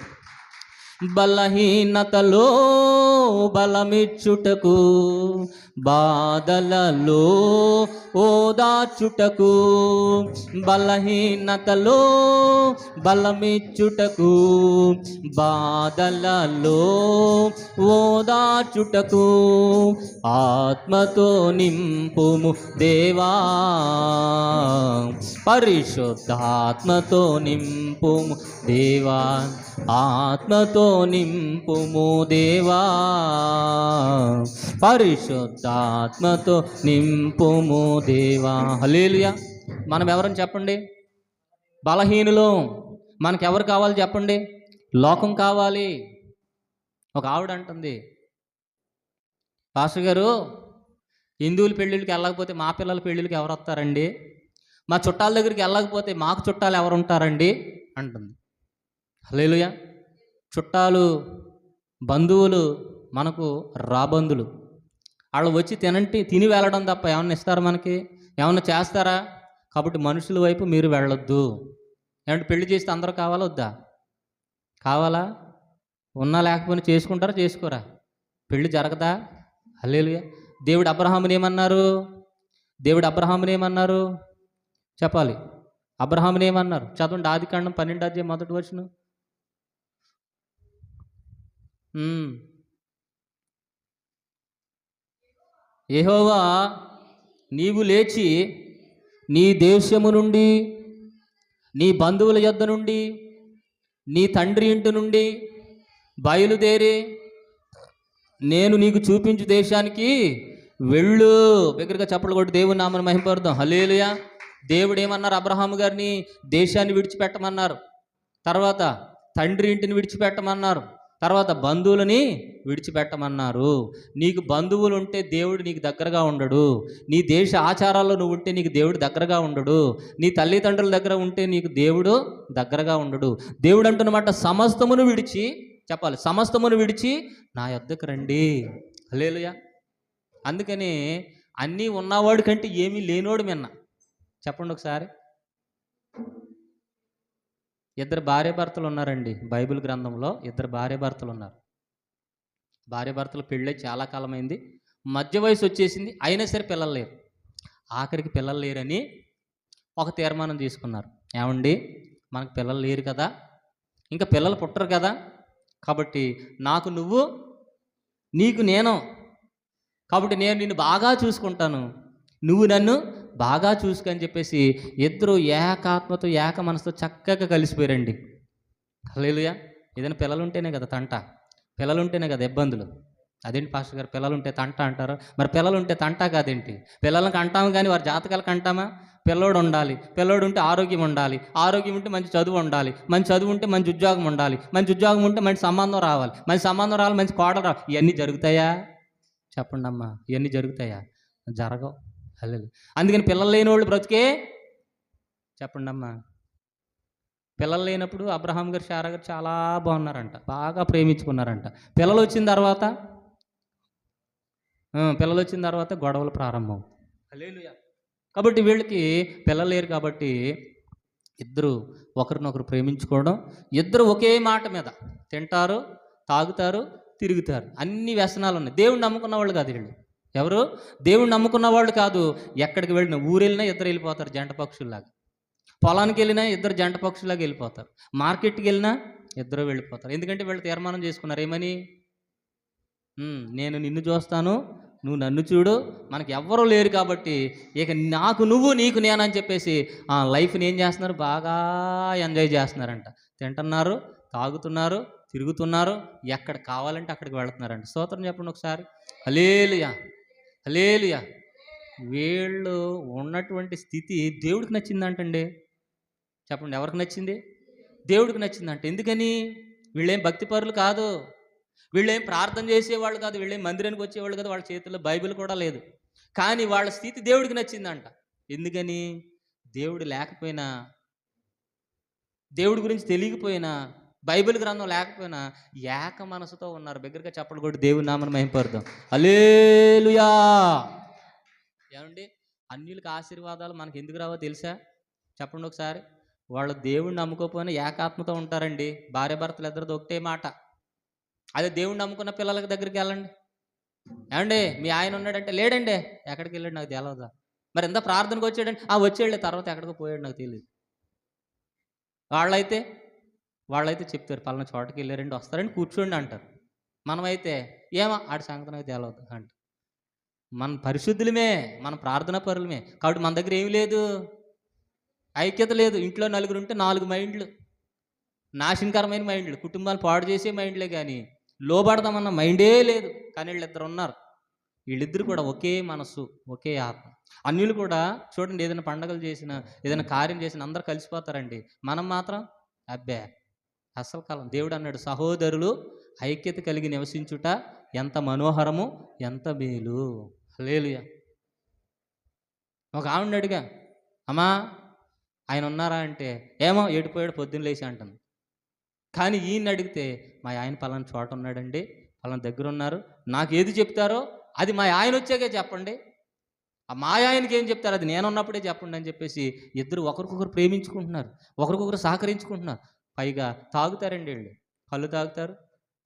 A: బలహీనతలో బలమిచ్చుటకు, బాధలలో ఓదార్చుటకు, బలహీనతలో బలమిచ్చుటకు, బాధలలో ఓదార్చుటకు ఆత్మతో నింపుము దేవా, పరిశుద్ధాత్మతో నింపుము దేవా, ఆత్మతో నింపుము దేవా, పరిశుద్ధాత్మతో నింపుము దేవా. హల్లెలూయా. మనం ఎవరని చెప్పండి? బలహీనులు. మనకెవరు కావాలి చెప్పండి? లోకం కావాలి. ఒక ఆవిడ అంటుంది, పాస్టర్ గారు, హిందువుల పెళ్ళిళ్ళకి వెళ్ళకపోతే మా పిల్లల పెళ్ళిళ్ళకి ఎవరు వస్తారండి? మా చుట్టాల దగ్గరికి వెళ్ళకపోతే మాకు చుట్టాలు ఎవరు ఉంటారండి అంటుంది. హల్లెలూయా. చుట్టాలు, బంధువులు మనకు రాబంధులు. వాళ్ళు వచ్చి తిని వెళ్ళడం తప్ప ఏమన్నా ఇస్తారా? మనకి ఏమన్నా చేస్తారా? కాబట్టి మనుషుల వైపు మీరు వెళ్ళొద్దు. ఏమంటే పెళ్లి చేస్తే అందరూ కావాలా వద్దా? కావాలా? ఉన్నా లేకపోయినా చేసుకుంటారా చేసుకోరా? పెళ్ళి జరగదా? హల్లెలూయా. దేవుడు అబ్రహాముని ఏమన్నారు చెప్పాలి? అబ్రహాముని ఏమన్నారు? చదవండి, ఆదికాండం 12వ అధ్యాయం 1వ వచనం. యెహోవా, నీవు లేచి నీ దేశము నుండి, నీ బంధువుల యొద్ద నుండి, నీ తండ్రి ఇంటి నుండి బయలుదేరి నేను నీకు చూపించు దేశానికి వెళ్ళు. దగ్గరగా చప్పట్లు కొట్టి దేవుని నామమున మహిమపరుద్దాం. హల్లెలూయా. దేవుడు ఏమన్నారు? అబ్రహాము గారిని దేశాన్ని విడిచిపెట్టమన్నారు. తర్వాత తండ్రి ఇంటిని విడిచిపెట్టమన్నారు, తర్వాత బంధువులని విడిచిపెట్టమన్నారు. నీకు బంధువులు ఉంటే దేవుడు నీకు దగ్గరగా ఉండడు. నీ దేశ ఆచారాల్లో నువ్వు ఉంటే నీకు దేవుడు దగ్గరగా ఉండడు. నీ తల్లిదండ్రుల దగ్గర ఉంటే నీకు దేవుడు దగ్గరగా ఉండడు. దేవుడు అంటున్నమాట, సమస్తమును విడిచి, చెప్పాలి, సమస్తమును విడిచి నా యొద్దకు రండి. హల్లెలూయా. అందుకని అన్నీ ఉన్నవాడి కంటే ఏమీ లేనోడు మిన్న. చెప్పండి ఒకసారి. ఇద్దరు భార్యాభర్తలు ఉన్నారండి బైబిల్ గ్రంథంలో. ఇద్దరు భార్యాభర్తలు ఉన్నారు. భార్యాభర్తలు పెళ్ళై చాలా కాలమైంది, మధ్య వయసు వచ్చేసింది, అయినా సరే పిల్లలు లేరు. ఆఖరికి పిల్లలు లేరని ఒక తీర్మానం తీసుకున్నారు. ఏమండి, మనకు పిల్లలు లేరు కదా, ఇంకా పిల్లలు పుట్టరు కదా, కాబట్టి నాకు నువ్వు, నీకు నేను, కాబట్టి నేను నిన్ను బాగా చూసుకుంటాను, నువ్వు నన్ను బాగా చూసుకొని చెప్పేసి ఇద్దరు ఏకాత్మతో ఏక మనసుతో చక్కగా కలిసిపోయారండి. హల్లెలూయా. ఏదైనా పిల్లలు ఉంటేనే కదా తంట, పిల్లలు ఉంటేనే కదా ఇబ్బందులు. అదేంటి పాస్టర్ గారు, పిల్లలు ఉంటే తంట అంటారు? మరి పిల్లలు ఉంటే తంట కాదేంటి? పిల్లలకి అంటాము కానీ వారి జాతకాలకు అంటామా? పిల్లోడు ఉండాలి, పిల్లోడు ఉంటే ఆరోగ్యం ఉండాలి, ఆరోగ్యం ఉంటే మంచి చదువు ఉండాలి, మంచి చదువు ఉంటే మంచి ఉద్యోగం ఉండాలి, మంచి ఉద్యోగం ఉంటే మంచి సంబంధం రావాలి, మంచి సంబంధం రావాలి, మంచి కోడలు రావాలి. ఇవన్నీ జరుగుతాయా? చెప్పండి అమ్మా, ఇవన్నీ జరుగుతాయా? జరగవు. హల్లెలూయా. అందుకని పిల్లలు లేని వాళ్ళు బ్రతికే, చెప్పండి అమ్మా. పిల్లలు లేనప్పుడు అబ్రహాం గారు, శారా గారు చాలా బాగున్నారంట, బాగా ప్రేమించుకున్నారంట. పిల్లలు వచ్చిన తర్వాత గొడవలు ప్రారంభం. హల్లెలూయా. కాబట్టి వీళ్ళకి పిల్లలు లేరు కాబట్టి ఇద్దరు ఒకరినొకరు ప్రేమించుకోవడం, ఇద్దరు ఒకే మాట మీద తింటారు, తాగుతారు, తిరుగుతారు. అన్ని వ్యసనాలు ఉన్నాయి. దేవుణ్ణి నమ్ముకున్న వాళ్ళు కాదు వీళ్ళు. ఎవరు? దేవుణ్ణి నమ్ముకున్న వాళ్ళు కాదు. ఎక్కడికి వెళ్ళినా, ఊరు వెళ్ళినా ఇద్దరు వెళ్ళిపోతారు జంట పక్షుల్లాగా, పొలానికి వెళ్ళినా ఇద్దరు జంట పక్షులాగా వెళ్ళిపోతారు, మార్కెట్కి వెళ్ళినా ఇద్దరు వెళ్ళిపోతారు. ఎందుకంటే వీళ్ళు తీర్మానం చేసుకున్నారు ఏమని, నేను నిన్ను చూస్తాను, నువ్వు నన్ను చూడు, మనకి ఎవ్వరూ లేరు కాబట్టి ఇక నాకు నువ్వు, నీకు నేను అని చెప్పేసి లైఫ్ని ఏం చేస్తున్నారు, బాగా ఎంజాయ్ చేస్తున్నారంట. తింటున్నారు, తాగుతున్నారు, తిరుగుతున్నారు, ఎక్కడ కావాలంటే అక్కడికి వెళుతున్నారంట. స్తోత్రం చెప్పండి ఒకసారి. హల్లెలూయా, హల్లెలూయా. వీళ్ళు ఉన్నటువంటి స్థితి దేవుడికి నచ్చిందంటండి. చెప్పండి, ఎవరికి నచ్చింది? దేవుడికి నచ్చిందంట. ఎందుకని? వీళ్ళేం భక్తిపరులు కాదు, వీళ్ళేం ప్రార్థన చేసేవాళ్ళు కాదు, వీళ్ళేం మందిరానికి వచ్చేవాళ్ళు కాదు, వాళ్ళ చేతుల్లో బైబిల్ కూడా లేదు. కానీ వాళ్ళ స్థితి దేవుడికి నచ్చిందంట. ఎందుకని? దేవుడు లేకపోయినా, దేవుడి గురించి తెలియకపోయినా, బైబిల్ గ్రంథం లేకపోయినా ఏక మనసుతో ఉన్నారు. దగ్గరగా చెప్పలు కొట్టి దేవుని నామమును మహిమపరుద్దాం. హల్లెలూయా. ఏమండి, అన్యులకు ఆశీర్వాదాలు మనకి ఎందుకు రావో తెలుసా? చెప్పండి ఒకసారి. వాళ్ళు దేవుణ్ణి నమ్ముకోకపోయినా ఏకాత్మతో ఉంటారండి. భార్యాభర్తలు ఇద్దరిది ఒకటే మాట. అదే దేవుణ్ణి నమ్ముకున్న పిల్లలకి దగ్గరికి వెళ్ళండి. ఏమండి, మీ ఆయన ఉన్నాడంటే, లేడండి, ఎక్కడికి వెళ్ళాడు నాకు తెలవదా. మరి ఎంత ప్రార్థనకు వచ్చాడండి, వచ్చేళ్ళే, తర్వాత ఎక్కడికో పోయాడు నాకు తెలియదు. వాళ్ళైతే చెప్తారు, పలానా చోటకి వెళ్ళారండి, వస్తారండి, కూర్చోండి అంటారు. మనమైతే ఏమో ఆడి సంగతి నాకు తెలవదు అంట. మన పరిశుద్ధులమే, మన ప్రార్థనా పరులమే, కాబట్టి మన దగ్గర ఏమి లేదు, ఐక్యత లేదు. ఇంట్లో నలుగురు ఉంటే 4 మైండ్లు, నాశనకరమైన మైండ్లు, కుటుంబాలు పాడు చేసే మైండ్లే, కానీ లోబడదామన్న మైండే లేదు. కానీ వీళ్ళిద్దరు ఉన్నారు. వీళ్ళిద్దరు కూడా ఒకే మనస్సు, ఒకే ఆత్మ. అన్యులు కూడా చూడండి, ఏదైనా పండగలు చేసినా, ఏదైనా కార్యం చేసినా అందరూ కలిసిపోతారండి. మనం మాత్రం అబ్బే అసలు కాలం. దేవుడు అన్నాడు, సహోదరులు ఐక్యత కలిగి నివసించుట ఎంత మనోహరము, ఎంత మేలు. హల్లెలూయా. ఒక ఆవిడని అడిగా, అమ్మా ఆయన ఉన్నారా అంటే, ఏమో ఏడిపోయాడు పొద్దున్న లేచి అంటుంది. కానీ ఈయన్ని అడిగితే, మా ఆయన పలానా చోట ఉన్నాడండి, పలానా దగ్గర ఉన్నారు, నాకు ఏది చెప్తారో అది మా ఆయన వచ్చాకే చెప్పండి, మా ఆయనకి ఏం చెప్తారు అది నేను ఉన్నప్పుడే చెప్పండి అని చెప్పేసి ఇద్దరు ఒకరికొకరు ప్రేమించుకుంటున్నారు, ఒకరికొకరు సహకరించుకుంటున్నారు. పైగా తాగుతారండి వీళ్ళు. కళ్ళు తాగుతారు,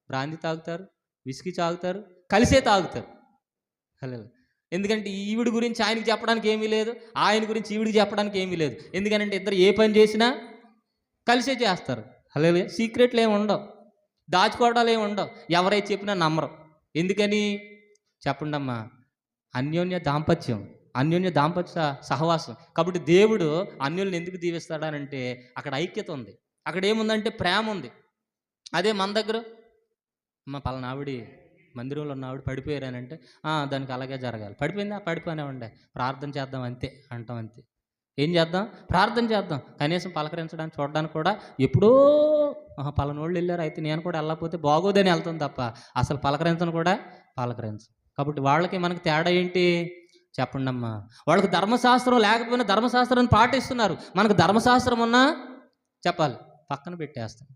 A: బ్రాంతి తాగుతారు, విస్కీ తాగుతారు, కలిసే తాగుతారు. హలో. ఎందుకంటే ఈవిడి గురించి ఆయనకి చెప్పడానికి ఏమీ లేదు, ఆయన గురించి ఈవిడికి చెప్పడానికి ఏమీ లేదు. ఎందుకంటే ఇద్దరు ఏ పని చేసినా కలిసే చేస్తారు. హలో. సీక్రెట్లు ఏమి ఉండవు, దాచుకోవడాలు ఏమి ఉండవు, ఎవరైతే చెప్పినా నమ్మరు. ఎందుకని చెప్పండి అమ్మా? అన్యోన్య దాంపత్య సహవాసం. కాబట్టి దేవుడు అన్యుల్ని ఎందుకు దీవిస్తాడనంటే అక్కడ ఐక్యత ఉంది, అక్కడ ఏముందంటే ప్రేమ ఉంది. అదే మన దగ్గర అమ్మ పలానా ఆవిడ మందిరంలో ఉన్న ఆవిడ పడిపోయారనంటే దానికి అలాగే జరగాలి. పడిపోయిందా, పడిపోయినా ఉండే, ప్రార్థన చేద్దాం అంతే అంటాం, అంతే. ఏం చేద్దాం? ప్రార్థన చేద్దాం. కనీసం పలకరించడానికి చూడడానికి కూడా ఎప్పుడో పలానోళ్ళు వెళ్ళారు అయితే నేను కూడా వెళ్ళకపోతే బాగోదని వెళ్తాం తప్ప అసలు పలకరించను కూడా పలకరించం. కాబట్టి వాళ్ళకి మనకి తేడా ఏంటి చెప్పండి అమ్మా? వాళ్ళకి ధర్మశాస్త్రం లేకపోయినా ధర్మశాస్త్రాన్ని పాటిస్తున్నారు. మనకు ధర్మశాస్త్రం ఉన్నా చెప్పాలి పక్కన పెట్టేస్తాం.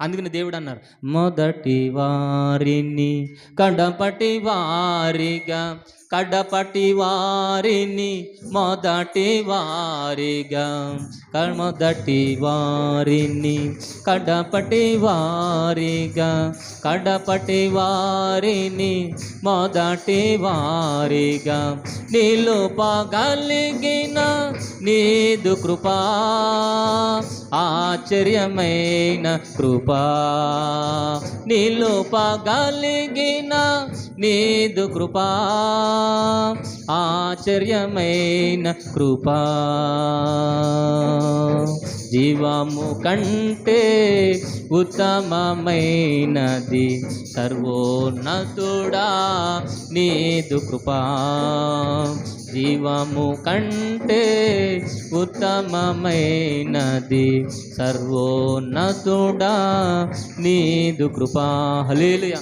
A: అందుకని దేవుడు అన్నారు, మొదటి వారిని కడపటి వారిగా, కడపటి వారిని మొదటి వారిగా, మొదటి వారిని కడపటి వారిగా, కడపటి వారిని మొదటి వారిగా నిలుపగలిగిన నీదు కృపా, ఆశ్చర్యమైన కృపా, నిలుపగలిగిన నీదు కృపా, ఆశ్చర్యమైన కృపా, జీవము కంటే ఉత్తమమైనది సర్వోన్నతుడా నీదు కృపా, జీవము కంటే ఉత్తమమైనది సర్వోన్నతుడా నీదు కృపా. హల్లెలూయా.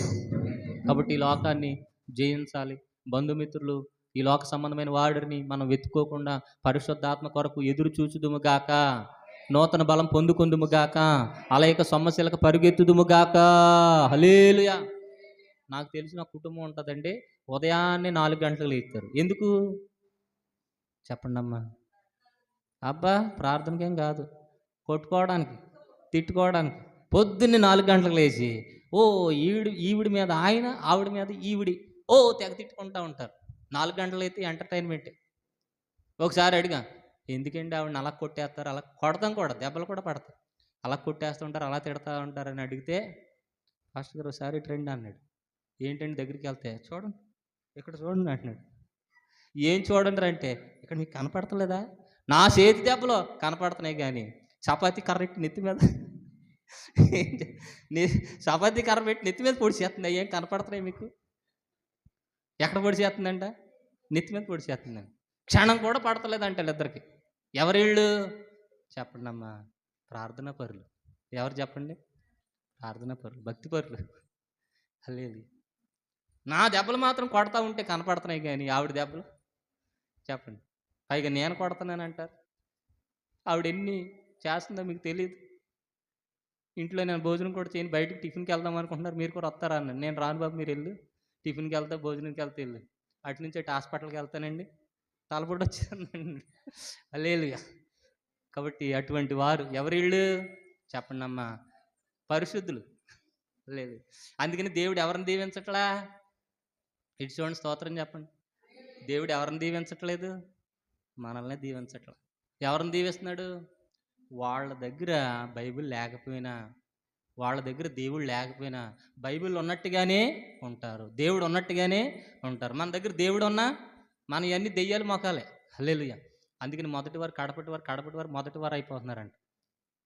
A: కాబట్టి ఈ లోకాన్ని జయించాలి. బంధుమిత్రులు ఈ లోక సంబంధమైన వాడిని మనం వెతుక్కోకుండా పరిశుద్ధాత్మ కొరకు ఎదురు చూచుదుముగాక, నూతన బలం పొందుకుందుముగాక, అలయక సమస్యలకు పరుగెత్తుదుముగాక. హల్లెలూయా. నాకు తెలిసిన కుటుంబం ఉంటుందండి, ఉదయాన్నే 4 గంటలకు లేస్తారు. ఎందుకు చెప్పండి అమ్మా? అబ్బా ప్రార్థనకేం కాదు, కొట్టుకోవడానికి తిట్టుకోవడానికి. పొద్దున్నే 4 గంటలకు లేచి ఈవిడి మీద ఆయన, ఆవిడ మీద ఈవిడి తెగ తిట్టుకుంటూ ఉంటారు. 4 గంటలు అయితే ఎంటర్టైన్మెంట్. ఒకసారి అడిగా, ఎందుకండి ఆవిడని అలా కొట్టేస్తారు? అలా కొడతాం కూడా, దెబ్బలు కూడా పడతాయి. అలా కొట్టేస్తుంటారు, అలా తిడతా ఉంటారని అడిగితే ఫాస్ట్ గారు ఒకసారి ట్రెండ్ అన్నాడు. ఏంటండి దగ్గరికి వెళ్తే, చూడండి ఇక్కడ చూడండి అంటున్నాడు. ఏం చూడండి అంటే, ఇక్కడ మీకు కనపడతలేదా? నా చేతి దెబ్బలో కనపడుతున్నాయి కానీ చపాతీ కర్ర పెట్టి నెత్తి మీద చపాతీ కర్ర పెట్టి నెత్తి మీద పొడి చేస్తున్నాయి, ఏం కనపడుతున్నాయి మీకు? ఎక్కడ పొడి చేస్తుందంట? నెత్తి మీద పొడి చేస్తుందండి. క్షణం కూడా పడతలేదంటే ఇద్దరికి. ఎవరిళ్ళు చెప్పండి అమ్మా? ప్రార్థనా పరులు. ఎవరు చెప్పండి? ప్రార్థనా పరులు, భక్తి పరులు. లేదు, నా దెబ్బలు మాత్రం కొడతా ఉంటే కనపడుతున్నాయి కానీ ఆవిడ దెబ్బలు చెప్పండి. పైగా నేను కొడతానంటారు. ఆవిడ ఎన్ని చేస్తుందో మీకు తెలియదు. ఇంట్లో నేను భోజనం కూడా చేయను, బయటకు టిఫిన్కి వెళ్దాం అనుకుంటున్నారు, మీరు కూడా వస్తారా అన్నాను. నేను రాను బాబు, మీరు వెళ్ళు, టిఫిన్కి వెళ్తా భోజనంకి వెళ్తే వెళ్ళు. అటు నుంచి అటు హాస్పిటల్కి వెళ్తానండి, తలపొడి వచ్చేదండి. లేలుగా. కాబట్టి అటువంటి వారు ఎవరిళ్ళు చెప్పండి అమ్మా? పరిశుద్ధులు. లేదు, అందుకని దేవుడు ఎవరిని దీవించట్లా? ఇటు చూడండి, స్తోత్రం చెప్పండి. దేవుడు ఎవరిని దీవించట్లేదు? మనల్ని దీవించట్లా. ఎవరిని దీవిస్తున్నాడు? వాళ్ళ దగ్గర బైబిల్ లేకపోయినా, వాళ్ళ దగ్గర దేవుడు లేకపోయినా బైబిల్ ఉన్నట్టుగానే ఉంటారు, దేవుడు ఉన్నట్టుగానే ఉంటారు. మన దగ్గర దేవుడు ఉన్నా మన ఇవన్నీ దెయ్యాలు మొకాలే. హల్లెలూయా. అందుకని మొదటి వారు కడపటి వారు మొదటి వారు అయిపోతున్నారంట.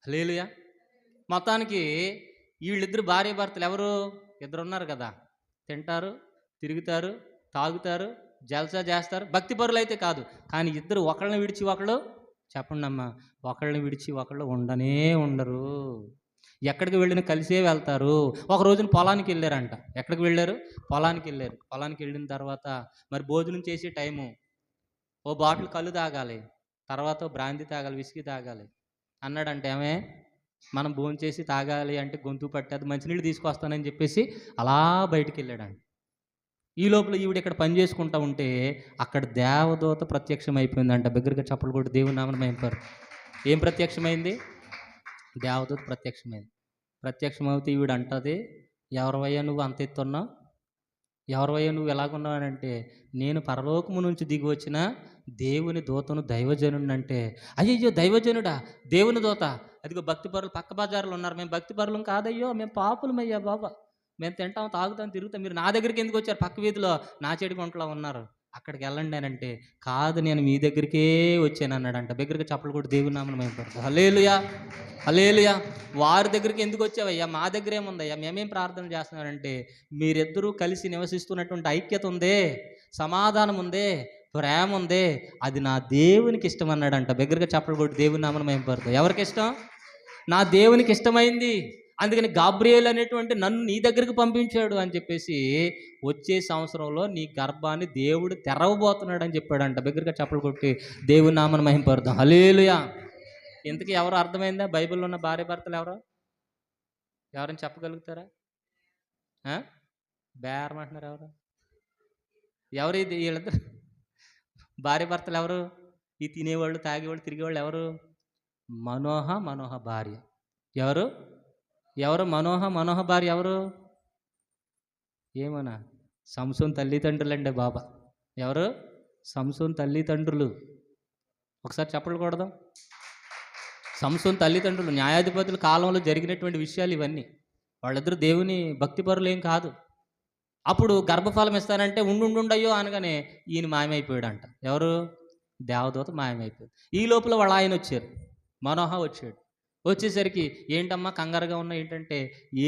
A: హల్లెలూయా. మొత్తానికి వీళ్ళిద్దరు భార్య భర్తలు ఎవరు? ఇద్దరు ఉన్నారు కదా, తింటారు, తిరుగుతారు, తాగుతారు, జల్సా చేస్తారు. భక్తి పరులు అయితే కాదు, కానీ ఇద్దరు ఒకళ్ళని విడిచి ఒకళ్ళు చెప్పండి అమ్మా, ఒకళ్ళని విడిచి ఒకళ్ళు ఉండనే ఉండరు. ఎక్కడికి వెళ్ళినా కలిసే వెళ్తారు. ఒక రోజున పొలానికి వెళ్ళారంట. ఎక్కడికి వెళ్ళారు? పొలానికి వెళ్ళారు. పొలానికి వెళ్ళిన తర్వాత మరి భోజనం చేసే టైము, ఓ బాటిల్ కళ్ళు తాగాలి, తర్వాత బ్రాందీ తాగాలి, విస్కీ తాగాలి అన్నాడంటే ఏమే, మనం భోజనం చేసి తాగాలి అంటే గొంతు పట్టేది, మంచినీళ్ళు తీసుకొస్తానని చెప్పేసి అలా బయటికి వెళ్ళాడంట. ఈ లోపల ఈవిడ ఇక్కడ పని చేసుకుంటా ఉంటే అక్కడ దేవదూత ప్రత్యక్షం అయిపోయిందంట. దగ్గరగా చప్పలు కొట్టి దేవుని నామమున మహిమపరచు. ఏం ప్రత్యక్షమైంది? దేవదూత ప్రత్యక్షమైంది. ప్రత్యక్షమవుతే ఈవిడ అంటది, ఎవరివయ్యా నువ్వు అంత ఎత్తున్నావు? ఎవరివయ్యా నువ్వు ఎలాగున్నావు అని అంటే, నేను పరలోకము నుంచి దిగి వచ్చిన దేవుని దూతను, దైవజనుడిని అంటే, అయ్యయ్యో దైవజనుడా, దేవుని దూత, అదిగో భక్తి పరులు పక్క బజార్లో ఉన్నారు, మేము భక్తి పరులం కాదయ్యో, మేము పాపులమయ్యా బాబా, మేము తింటాం, తాగుతాం, తిరుగుతాం, మీరు నా దగ్గరికి ఎందుకు వచ్చారు? పక్క వీధిలో నా చెడు గుంటలో ఉన్నారు, అక్కడికి వెళ్ళండి అని అంటే, కాదు నేను మీ దగ్గరికే వచ్చాను అన్నాడంట. దగ్గరికి చప్పలు కొట్టి దేవుని నామమున మహిమపరచు. హల్లెలూయా, హల్లెలూయా. వారి దగ్గరికి ఎందుకు వచ్చావయ్యా? మా దగ్గర ఏముందయ్యా, మేమేం ప్రార్థన చేస్తున్నారంటే, మీరిద్దరూ కలిసి నివసిస్తున్నటువంటి ఐక్యత ఉందే, సమాధానం ఉందే, ప్రేమ ఉందే అది నా దేవునికి ఇష్టం అన్నాడంట. దగ్గరగా చెప్పలు కొట్టి దేవుని నామను మహిమపడతాం. ఎవరికి ఇష్టం? నా దేవునికి ఇష్టమైంది, అందుకని గాబ్రియేల్ అనేటువంటి నన్ను నీ దగ్గరికి పంపించాడు అని చెప్పేసి వచ్చే సంవత్సరంలో నీ గర్భాన్ని దేవుడు తెరవబోతున్నాడు అని చెప్పాడంట. దగ్గరగా చెప్పలు కొట్టి దేవుని నామను మహిమపడతాం. హల్లెలూయా. ఇంతకీ ఎవరు అర్థమైందా? బైబిల్లో ఉన్న భార్య భర్తలు ఎవరు? ఎవరైనా చెప్పగలుగుతారా? బేరం అంటున్నారు. ఎవరు ఇది? వీళ్ళిద్దరు భార్య భర్తలు ఎవరు? ఈ తినేవాళ్ళు, తాగేవాళ్ళు, తిరిగేవాళ్ళు ఎవరు? మనోహ భార్య. ఎవరు మనోహ భార్య ఎవరు? ఏమోనా? సంసోన్ తల్లిదండ్రులు అండి బాబా. ఎవరు? సంసోన్ తల్లిదండ్రులు. ఒకసారి చెప్పలు కొడదాం. సంసోన్ తల్లిదండ్రులు న్యాయాధిపతుల కాలంలో జరిగినటువంటి విషయాలు ఇవన్నీ. వాళ్ళిద్దరూ దేవుని భక్తిపరులు ఏం కాదు. అప్పుడు గర్భఫలం ఇస్తానంటే ఉండుండయ్యో అనగానే ఈయన మాయమైపోయాడంట. ఎవరు? దేవదూత మాయమైపోయాడు. ఈ లోపల వాళ్ళ ఆయన వచ్చారు, మనోహ వచ్చాడు. వచ్చేసరికి ఏంటమ్మా కంగారుగా ఉన్నా? ఏంటంటే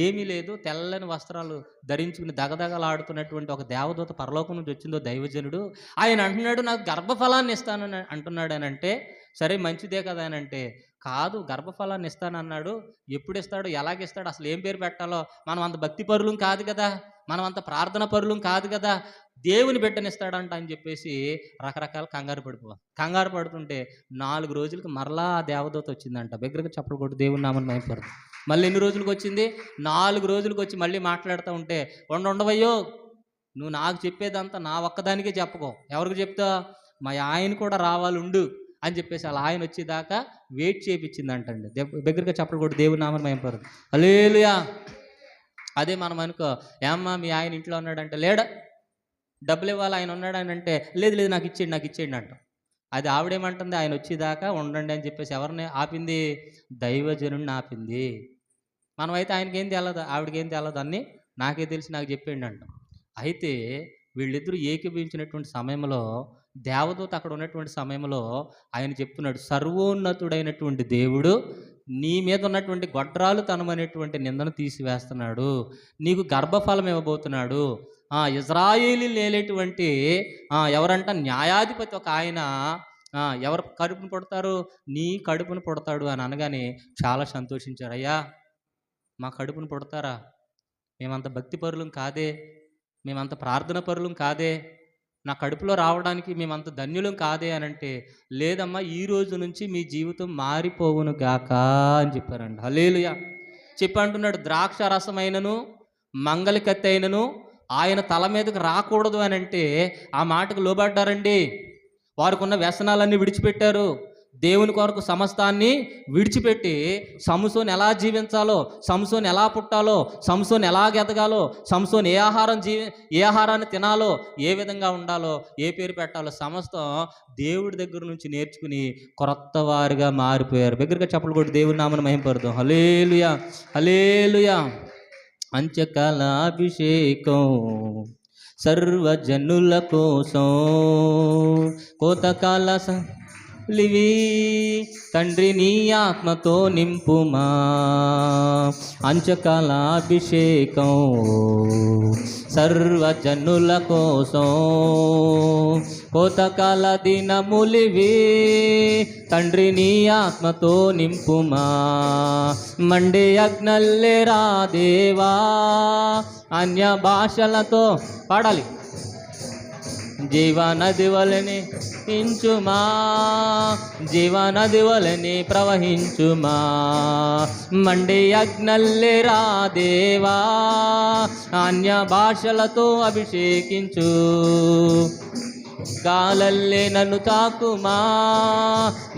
A: ఏమీ లేదు, తెల్లని వస్త్రాలు ధరించుకుని దగదగలాడుతున్నటువంటి ఒక దేవదూత పరలోకం నుంచి వచ్చిందో దైవజనుడు. ఆయన అంటున్నాడు నాకు గర్భఫలాన్ని ఇస్తానని అంటున్నాడు అని అంటే, సరే మంచిదే కదా అని అంటే, కాదు గర్భఫలాన్ని ఇస్తానన్నాడు, ఎప్పుడు ఇస్తాడు, ఎలాగిస్తాడు, అసలు ఏం పేరు పెట్టాలో, మనం అంత భక్తి పరులం కాదు కదా, మనం అంత ప్రార్థన పరులం కాదు కదా, దేవుని బిడ్డనిస్తాడంట అని చెప్పేసి రకరకాల కంగారు పడుతుంటే 4 రోజులకి మరలా ఆ దేవదూత వచ్చిందంట. దగ్గరగా చెప్పలు కొట్టి దేవుని నామని మైపడదు. మళ్ళీ ఎన్ని రోజులకు వచ్చింది? 4 రోజులకు వచ్చి మళ్ళీ మాట్లాడుతూ ఉంటే, ఉండవయ్యో నువ్వు నాకు చెప్పేదంతా నా ఒక్కదానికే చెప్పుకో, ఎవరికి చెప్తా, మా ఆయన కూడా రావాలి ఉండు అని చెప్పేసి అలా ఆయన వచ్చేదాకా వెయిట్ చేయించిందంటండి. దగ్గరగా చెప్పలు కొట్టి దేవుని నామని మైపడదు. హల్లెలూయా. అదే మనం అనుకో, ఏమ్మా మీ ఆయన ఇంట్లో ఉన్నాడంటే, లేడా డబ్బులు ఇవ్వాలి ఆయన ఉన్నాడని అంటే, లేదు నాకు ఇచ్చేయండి అంటాం. అది ఆవిడేమంటుంది, ఆయన వచ్చేదాకా ఉండండి అని చెప్పేసి ఎవరిని ఆపింది? దైవజనుడిని ఆపింది. మనమైతే ఆయనకేం తెలదు, ఆవిడకేం తెలదు, అన్నీ నాకే తెలిసి నాకు చెప్పేయండి అంటాం. అయితే వీళ్ళిద్దరూ ఏకీభవించినటువంటి సమయంలో దేవదూత అక్కడ ఉన్నటువంటి సమయంలో ఆయన చెప్తున్నాడు, సర్వోన్నతుడైనటువంటి దేవుడు నీ మీద ఉన్నటువంటి గొడ్రాలు తనమనేటువంటి నిందను తీసివేస్తున్నాడు, నీకు గర్భఫలం ఇవ్వబోతున్నాడు. ఇజ్రాయేలీ లేనటువంటి ఎవరంట న్యాయాధిపతి ఒక ఆయన ఎవరు కడుపును పుడతారు? నీ కడుపును పుడతాడు అని అనగానే చాలా సంతోషించారు. అయ్యా మా కడుపును పుడతారా? మేమంత భక్తి పరులం కాదే, మేమంత ప్రార్థన పరులం కాదే, నా కడుపులో రావడానికి మేమంత ధన్యులం కాదే అని అంటే, లేదమ్మా ఈ రోజు నుంచి మీ జీవితం మారిపోవును గాక అని చెప్పారండి. హల్లెలూయా. చెప్పి అంటున్నాడు, ద్రాక్ష రసమైనను మంగలి కత్తి అయినను ఆయన తల మీదకి రాకూడదు అని అంటే ఆ మాటకు లోబడ్డారండి. వారికి ఉన్న వ్యసనాలన్నీ విడిచిపెట్టారు. దేవుని కొరకు సమస్తాన్ని విడిచిపెట్టి సంసోను ఎలా జీవించాలో, సంసోను ఎలా పుట్టాలో, సంసోను ఎలా ఎదగాలో, సంసోను ఏ ఆహారాన్ని తినాలో, ఏ విధంగా ఉండాలో, ఏ పేరు పెట్టాలో సమస్తం దేవుడి దగ్గర నుంచి నేర్చుకుని కొత్త వారిగా మారిపోయారు. దగ్గరగా చెప్పలు కొట్టి దేవుని నామమున మహిమపడదాం. హల్లెలూయా హల్లెలూయా. అంత్యకాలాభిషేకం సర్వజనుల కోసం కోతకాల లివి తండ్రి నీ ఆత్మతో నింపుమా. అంత్యకాలాభిషేకం సర్వజనుల కోసం కోతకాల దినములివి తండ్రి నీ ఆత్మతో నింపుమా. మండే అగ్నల్లెరా దేవా అన్య భాషలతో పాడాలి. జీవనది వలెని ఇంచుమా, జీవనది వలెని ప్రవహించుమా. మండే అగ్నల్లెరా దేవా అన్య భాషలతో అభిషేకించు. గాలల్లే నన్ను తాకుమా,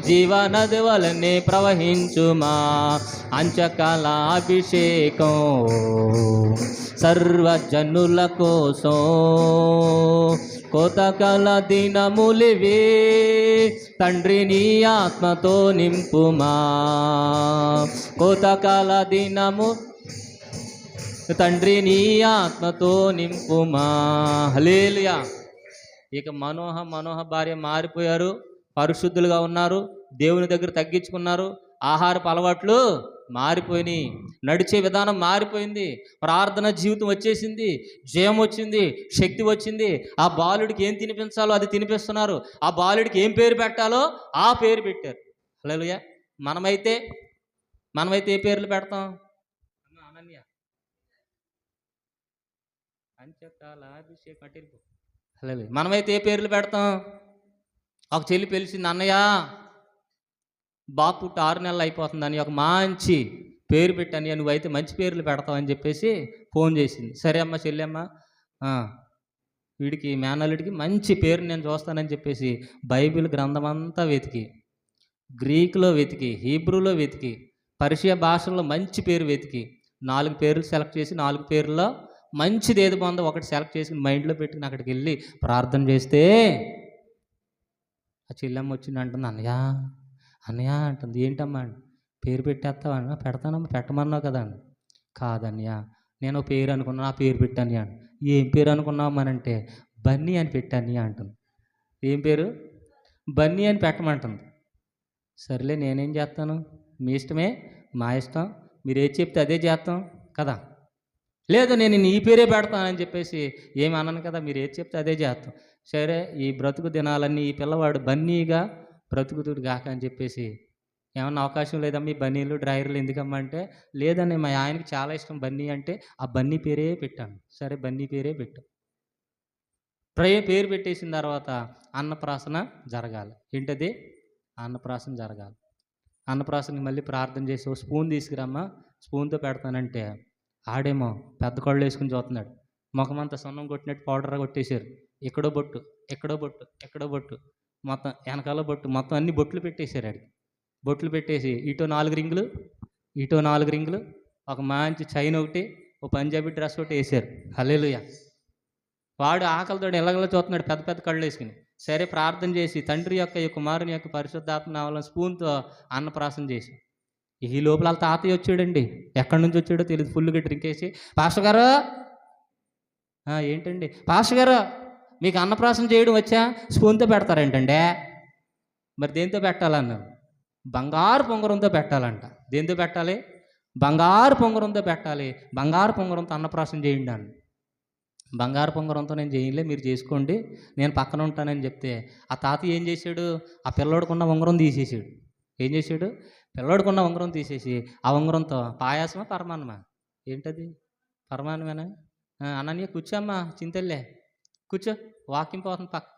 A: జీవనది వలనే ప్రవహించుమా. అంచకాల అభిషేకం సర్వజనుల కోసం కోతకాల దినములివి తండ్రి నీ ఆత్మతో నింపుమా. కోతకాల దినము తండ్రి నీ ఆత్మతో నింపుమా. హల్లెలూయా. ఇక మనోహ భార్య మారిపోయారు, పరిశుద్ధులుగా ఉన్నారు, దేవుని దగ్గర తగ్గించుకున్నారు, ఆహారపు అలవాట్లు మారిపోయినాయి. నడిచే విధానం మారిపోయింది. ప్రార్థన జీవితం వచ్చేసింది. జయం వచ్చింది. శక్తి వచ్చింది. ఆ బాలుడికి ఏం తినిపించాలో అది తినిపిస్తున్నారు. ఆ బాలుడికి ఏం పేరు పెట్టాలో ఆ పేరు పెట్టారు. హల్లెలూయా. మనమైతే మనమైతే ఏ పేర్లు పెడతాం? అనన్య పంచకాలాభిషేకం అంటే హల్లెలూయా. మనమైతే ఏ పేర్లు పెడతాం? ఒక చెల్లి పిలిచింది, అన్నయ్య బాబు పుట్టి 6 నెలలు అయిపోతుందని ఒక మంచి పేరు పెట్టని, నువ్వైతే మంచి పేర్లు పెడతావు అని చెప్పేసి ఫోన్ చేసింది. సరే అమ్మ చెల్లెమ్మ, వీడికి మేనల్లుడికి మంచి పేరు నేను చూస్తానని చెప్పేసి బైబిల్ గ్రంథం అంతా వెతికి, గ్రీకులో వెతికి, హీబ్రూలో వెతికి, పర్షియా భాషల్లో మంచి పేరు వెతికి 4 పేర్లు సెలెక్ట్ చేసి 4 పేర్లలో మంచిది ఏది బాగుందో ఒకటి సెలెక్ట్ చేసి మైండ్లో పెట్టుకుని అక్కడికి వెళ్ళి ప్రార్థన చేస్తే ఆ చెల్లెమ్మ వచ్చింది. అంటుంది, అన్నయ్య అన్నయ్య అంటుంది. ఏంటమ్మా? పేరు పెట్టేస్తావా? పెడతానమ్మా, పెట్టమన్నావు కదా అని. కాదన్నయ్య, నేను పేరు అనుకున్నా, ఆ పేరు పెట్టాను అని. ఏం పేరు అనుకున్నామనంటే బన్నీ అని పెట్టాను అంటుంది. ఏం పేరు? బన్నీ అని పెట్టమంటుంది. సర్లే నేనేం చేస్తాను, మీ ఇష్టమే, మా ఇష్టం, మీరు ఏది చెప్తే అదే చేస్తాం కదా. లేదు నేను నీ పేరే పెడతానని చెప్పేసి ఏమి అన్నాను కదా, మీరు ఏది చెప్తే అదే చేస్తాం. సరే ఈ బ్రతుకు దినాలన్నీ ఈ పిల్లవాడు బన్నీగా బ్రతుకుతుడు కాక అని చెప్పేసి, ఏమన్నా అవకాశం లేదమ్మా ఈ బన్నీలు డ్రైవర్లు ఎందుకమ్మా అంటే, లేదని మా ఆయనకి చాలా ఇష్టం బన్నీ అంటే ఆ బన్నీ పేరే పెట్టాను. సరే బన్నీ పేరే పెట్టాం. పేరు పెట్టేసిన తర్వాత అన్నప్రాసన జరగాలి. ఏంటది? అన్నప్రాసన జరగాలి. అన్నప్రాసనకి మళ్ళీ ప్రార్థన చేసి ఓ స్పూన్ తీసుకురమ్మా, స్పూన్తో పెడతానంటే ఆడేమో పెద్ద కళ్ళు వేసుకుని చూస్తున్నాడు. ముఖమంతా సున్నం కొట్టినట్టు పౌడర్ కొట్టేశారు. ఎక్కడో బొట్టు, ఎక్కడో బొట్టు, ఎక్కడో బొట్టు, మొత్తం వెనకాల బొట్టు, మొత్తం అన్ని బొట్లు పెట్టేశారు. ఆడికి బొట్లు పెట్టేసి ఇటో 4 రింగులు, ఇటో 4 రింగులు, ఒక మంచి చైన్ ఒకటి, ఓ పంజాబీ డ్రెస్ ఒకటి వేసారు. హల్లెలూయా. వాడు ఆకలితో ఎలాగలా చూస్తున్నాడు పెద్ద పెద్ద కళ్ళు వేసుకుని. సరే ప్రార్థన చేసి తండ్రి యొక్క ఈ కుమారుని యొక్క పరిశుద్ధాత్మ నామములో స్పూన్తో అన్నప్రాసన చేసి ఈ లోపల వాళ్ళ తాతయ్య వచ్చాడండి. ఎక్కడి నుంచి వచ్చాడో తెలియదు. ఫుల్గా డ్రింక్ వేసి, పాస్టర్ గారు ఏంటండి పాస్టర్ గారు మీకు అన్నప్రాసన చేయడం వచ్చా? స్పూన్తో పెడతారేంటండి? మరి దేంతో పెట్టాలన్నాను. బంగారు పొంగరంతో పెట్టాలంట. దేంతో పెట్టాలి? బంగారు పొంగరంతో పెట్టాలి. బంగారు పొంగరంతో అన్నప్రాసన చేయండి అన్న. బంగారు పొంగరంతో నేను చేయలే, మీరు చేసుకోండి, నేను పక్కన ఉంటానని చెప్తే ఆ తాతయ్య ఏం చేశాడు? ఆ పిల్లోడుకున్న ఉంగరం తీసేసాడు. ఏం చేశాడు? పిల్లోడుకున్న ఉంగరం తీసేసి ఆ ఉంగరంతో పాయాసమా పరమాన్నమా? ఏంటది? పరమాన్నమేనా? అనన్య కూర్చోమ్మా, చింతల్లే కూర్చో, వాకింగ్ పోతుంది పక్క.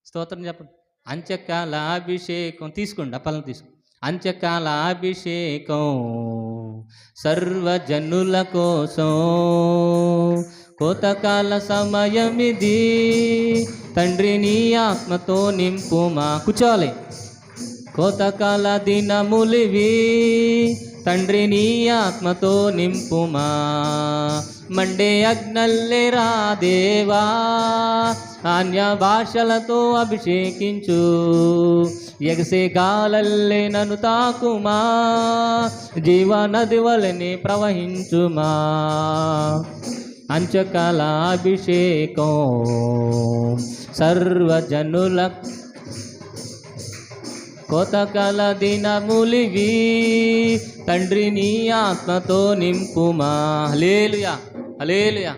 A: స్తోత్రం చెప్పండి. అంత్యకాలాభిషేకం తీసుకోండి, అప్పలను తీసుకోండి. అంత్యకాలాభిషేకం సర్వజనుల కోసం, కోతకాల సమయమిది, తండ్రి నీ ఆత్మతో నింపుమా. కూర్చోవాలి. కోతకాల దినములివి, తండ్రి నీ ఆత్మతో నింపుమా. మండే అగ్నల్లే రా దేవా, అన్య భాషలతో అభిషేకించు, ఎగసే గాలల్లే నన్ను తాకుమా, జీవనది వలెనే ప్రవహించుమా. అంచకాలాభిషేకం సర్వజనుల, కోతకాల దినములివి, తండ్రి నీ ఆత్మతో నింపుమా. హల్లెలూయా, హల్లెలూయా.